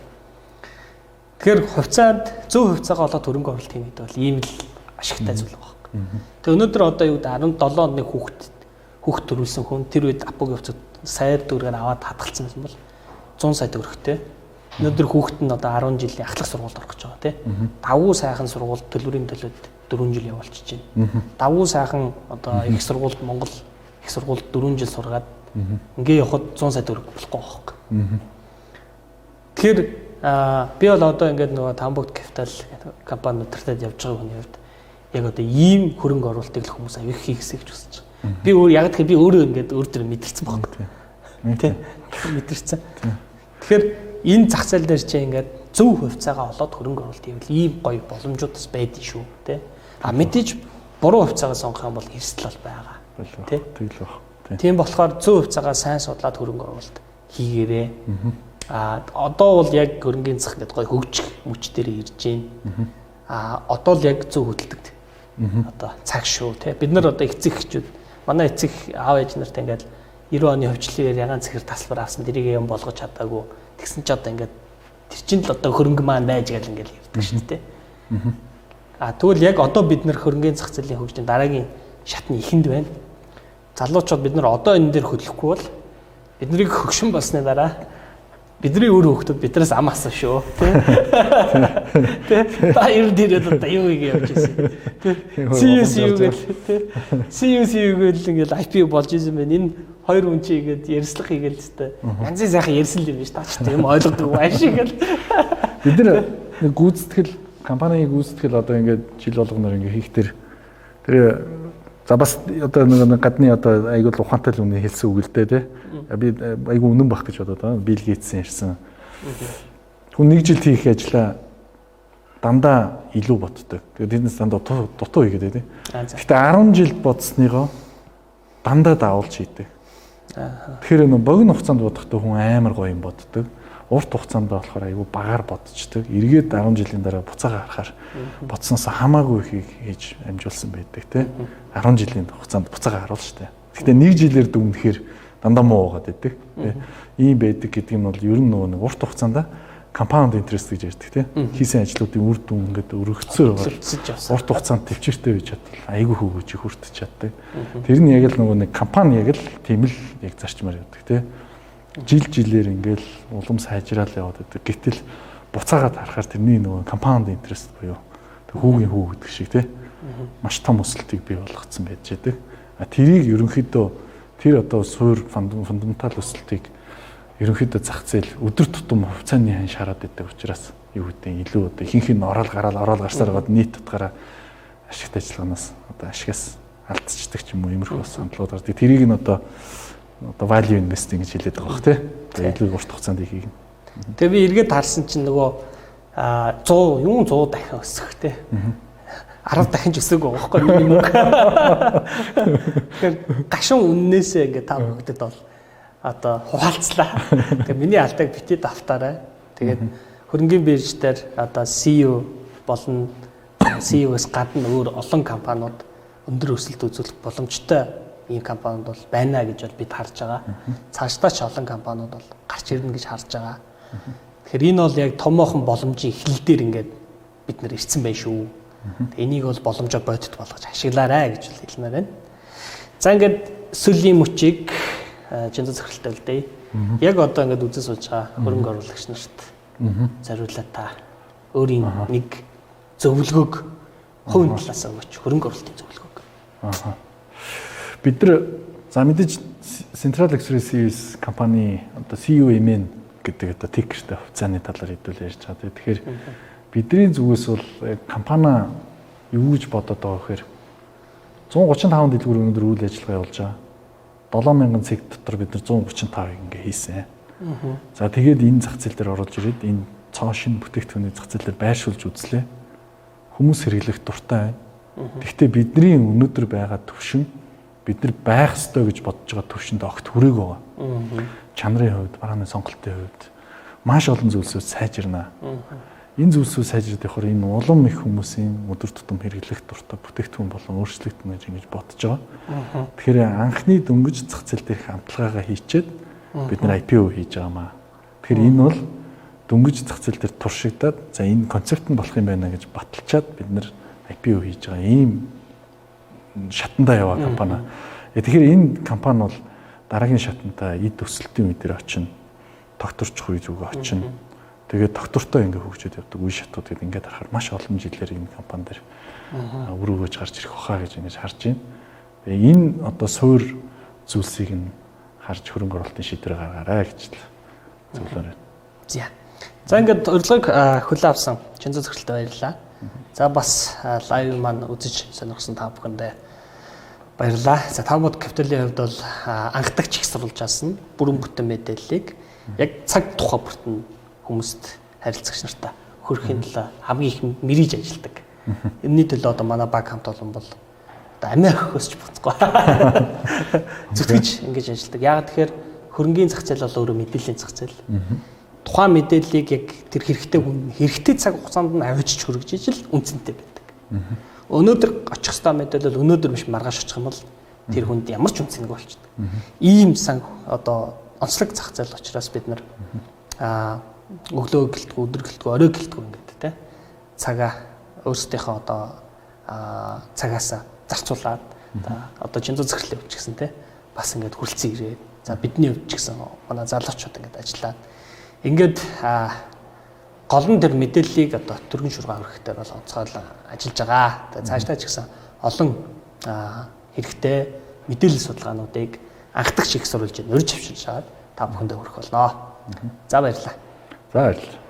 Тэгэхээр хувьцаанд зөв хувьцаагаа олоод хөрөнгө оруулалт хийх гэдэг бол ийм л ашигтай зүйл байна. Тэгээ өнөөдөр одоо юу гэдэг 17 онд нэг хүүхд төрүүлсэн хүн тэр үед апогийн хувьцаа сая төгрөгээр аваад хадгалсан байсан бол 100 сая төгрөгтэй. Өнөөдөр хүүхэд нь одоо 10 жилийн ахлах сургуульд орох гэж байгаа тийм. Давуу сайхан сургууль төлбөрийн төлөөд 4 жил явуулчихж байна. Давуу сайхан одоо их сургуульд Монгол их сургуульд 4 жил сургаад ингээ явхад 100 сая төгрөг болохгүй байхгүй. Тэгэхээр би бол одоо ингээд нөгөө Тамбогт капитал компани өдөртөд явж байгаа хүний хувьд яг одоо ийм хөрөнгө оруулалтыг л хүмүүс аяг хийхсэй гэж хүсэж байгаа. Би яг тэгэхээр би өөрөө ингээд өөр дөр мэдэрсэн байхгүй. Тийм. Мэдэрсэн. Тэгэхээр энэ зах зээл дээр чи ингээд зөв хувьцаагаа олоод хөрөнгө оруулалт хийвэл ийм гоё боломжууд бас байдгийн шүү, тэ. Мэдээж буруу хувьцаагаа сонгох юм бол эрсдэл бол байгаа. Тэ. Тэгэл баг. Тийм болохоор зөв хувьцаагаа сайн судлаад хөрөнгө оруулалт хийгээрээ. Одоо бол яг хөрөнгөний зах гэдэг гоё хөгжих мөч дээр ирж байна. Одоо л яг зөв хөдөлдөг. Одоо цаг шүү, тэ. Бид нар одоо эцэг эхчүүд манай эцэг аав ээж нартай ингээд 90 оны хөвчлөөр ягаан цэхэр тасалбар авсан дэрийг юм болгож чадаагүй. Тэгсэн ч одоо ингээд тэр чинь л одоо хөрөнгө маань байж гэл ингээд ярьдаг шүү дээ. Тэгвэл яг одоо бид нар хөрөнгөний зах зээлийн хөгжлийн дараагийн шатны ихэнд байна. Залуучууд бид нар одоо энэ дээр хөдлөхгүй бол биднийг хөгшин болсны дараа бидний өөр хүүхдүүд биднээс ам асуу шүү. Тэ? Та ер нь дээрээ одоо юу гэж явж ирсэн. CU гэл ингээл IPO болж ирсэн байна. Энэ хоёр хүн чи игээд ярьслах хийгээл хэвээр янзын сайхан ярьсан юм биш та ч тийм ойлгодог байш гэл. Бид нар нэг гүйцэтгэл компанийн гүйцэтгэл одоо ингээд жил болгоноор ингээд хийх тэр за бас одоо нэг гадны одоо айгуул ухаантай л үнэ хэлсэн үг л дээ тий. Би айгуу үнэн баг гэж бодоод байна. Билл Гейтсийн ярьсан. Хүн нэг жил хийх ажлаа дандаа илүү боддог. Тэгээд тэднээс дандаа дутуу хийгээд тий. Гэтэ 10 жил бодсныгоо дандаа даавалж хийдэг. Тэгэхээр нэг богино хугацаанд бодохдоо хүн амар гоё юм боддог. Урт хугацаанд болохоор айгүй багаар бодчихдаг. Эргээд 10 жилийн дараа буцаага харахаар бодсноос хамаагүй ихийг хийж амжуулсан байдаг тий. 10 жилийн хугацаанд буцаага харуул штэ. Гэхдээ нэг жилээр дүгнэхээр дандаа муу байгаад байдаг. Ийм байдаг гэдэг нь бол ер нь нөгөө нэг урт хугацаанд compound interest гэж ярьдаг тий. Хийсэн ажлуудын үр дүн ингээд өргөцсөөр урт хугацаанд төвчөртэй байж чадвал айгүй хөвгөж хүртэж чаддаг. Тэр нь яг л нөгөө нэг компани яг л тийм л яг зарчмаар явдаг тий. Жил жилээр ингээл улам сайжраал яваад байдаг. Гэтэл буцаагаад харахаар тэрний нөгөө compound interest буюу хүүгийн хүү гэдэг шиг тий. Маш том өсөлтийг бий болгоцсон байж байдаг. Тэрийг ерөнхийдөө тэр одоо суур фундаментал өсөлтийг ерөнхийдөө зах зээл өдөр тутам хувьцааны хан шараад байдаг учраас юу гэдэг илүү одоо ихэнх нь ороод гарсаар гоод нийт утгаараа ашигт ажиллагаанаас одоо ашигаас алдчихдаг ч юм уу иймэрхүү сандлууд гардаг. Тэрийг нь одоо value investing гэж хэлээд байгаа бох тий. Илүү урт хугацаанд хийх. Тэгээ би эргээд харсан чинь нөгөө 100 дахин өсөх тий. 10 дахин ч өсөг байгаа байхгүй миний мөнгө. Тэгэхээр гашуун үннээсээ ингээд та бүгдэд бол одоо хуваалцлаа. Тэгээ миний алдааг бити давтаарай. Тэгээд хөрөнгөний бирж дээр одоо CEO болон CEO-с гадна өөр олон компаниуд өндөр өсөлт үзүүлэх боломжтой ийм компаниуд бол байна гэж бол бид харж байгаа. Цаашдаа ч олон компаниуд бол гарч ирнэ гэж харж байгаа. Тэгэхээр энэ бол яг томоохон боломжийн эхлэл дээр ингээд бид нэр ирсэн байх шүү. Энийг бол боломжоо бодит болгож ашиглаарай гэж хэлмээр байна. За ингээд сүлийн мөчийг жинзэн захиралтай үлдээ. Яг одоо ингээд үзэн сууж байгаа хөрөнгө оруулагч нарт зориулаад та өөрийн нэг зөвлөгөөг хувийн талаас өгөөч, хөрөнгө оруулалтын зөвлөгөөг. Бид нар за мэдээж Central Express компани одоо CUMN гэдэг одоо тикертэй хувьцааны талаар хэдүүл ярьж байгаа. Тэгэхээр бидний зүгээс бол компани юу гэж бодоод байгаа гэхээр 135 дэлгүүр өнөөдөр үйл ажиллагаа явуулж байгаа. 7000 цэг дотор бид нар 135-ыг ингээ хийсэн. За тэгээд энэ зах зээл дээр оруулж ирээд энэ цоо шин бүтээгдэхүүний зах зээл дээр байршуулж үзлээ. Хүмүүс хэрэглэх дуртай байна. Гэхдээ бидний өнөөдөр байгаа төвшин бид нар байх ёстой гэж бодож байгаа төвшөнд огт хүрээг байгаа. Чанарын хувьд, барааны сонголтын хувьд маш олон зүйлсүүд сайжирнаа. Энэ зүйлсүүд сайжирд явахаар энэ улам их хүмүүсийн өдөр тутам хэрэглэх дуртай бүтээгдэхүүн болон өөрчлөгдөн гэж бодож байгаа. Тэгэхээр анхны дөнгөж зах зээл дээрх хамтлагаагаа хийчихэд бид нар IPO хийж байгаамаа. Тэгэхээр энэ бол дөнгөж зах зээл дээр туршигдаад за энэ концепт нь болох юм байна гэж баталчаад бид нар IPO хийж байгаа. Ийм шатандаа яваа компани. Тэгэхээр энэ компани бол дараагийн шатантаа эд өсөлтийн үе дээр очино. Докторч үе зүг очино. Тэгээд доктортой ингээ хөгжөөд явдаг үе шатууд гэдэг ингээд харахаар маш олон жилээр энэ компани дээр үр өгөөж гарч ирэх баха гэж ингэж харж байна. Тэгээ энэ одоо суур зүйлсийг нь харж хөрөнгө оруулалтын шийдвэр гаргаарай гэж зөвлөөр байна. За ингээд урилгыг хүлээн авсан Жинзэн захиралтай баярлалаа. За бас лайв маань үзэж сонирхсан та бүхэндээ баярлалаа. За та бүхэн капиталын хувьд бол анхдагч их сурвалж авсан бүрэн бүтэн мэдээллийг яг цаг тухай бүртэн хүмүүст харилцагч нартай хөрөхийн төлөө хамгийн их мэрийж ажилладаг. Энэний төлөө одоо манай баг хамт олон бол одоо амиа өгөхөсч буцахгүй. Зүтгэж ингэж ажилладаг. Яагаад тэгэхээр хөрөнгийн зах зээл бол өөрөө мэдээллийн зах зээл. Тухайн мэдээллийг яг тэр хэрэгтэй цаг хугацаанд нь авчиж хөргөж ижил үнцэнтэй байдаг. Өнөөдөр очих ёстой мэдээлэл өнөөдөр биш маргааш очих юм бол тэр хүнд ямар ч үнцэнэг болчихдог. Ийм сан одоо онцлог зах зээл учраас бид нар өглөө гэлтгүү, өдөр гэлтгүү, орой гэлтгүү ингээд те цагаа өөрсдийнхөө одоо цагаасаа зарцуулаад одоо Жинзэн захирлын хувьд ч гэсэн те бас ингээд хүрэлцэн ирээд за бидний хувьд ч гэсэн манай залуучууд ингээд ажиллаад ингээд гол нь тэр мэдээллийг одоо төргөн шургаан өргөхтэй бол онцгойлон ажиллаж байгаа. Тэгээ цаашдаа ч гэсэн олон хэрэгтэй мэдээлэл судалгаануудыг анхдагч их сурвалж урьж авчирж аваад та бүхэндээ хүргэх болно. За баярлалаа. За баярлалаа.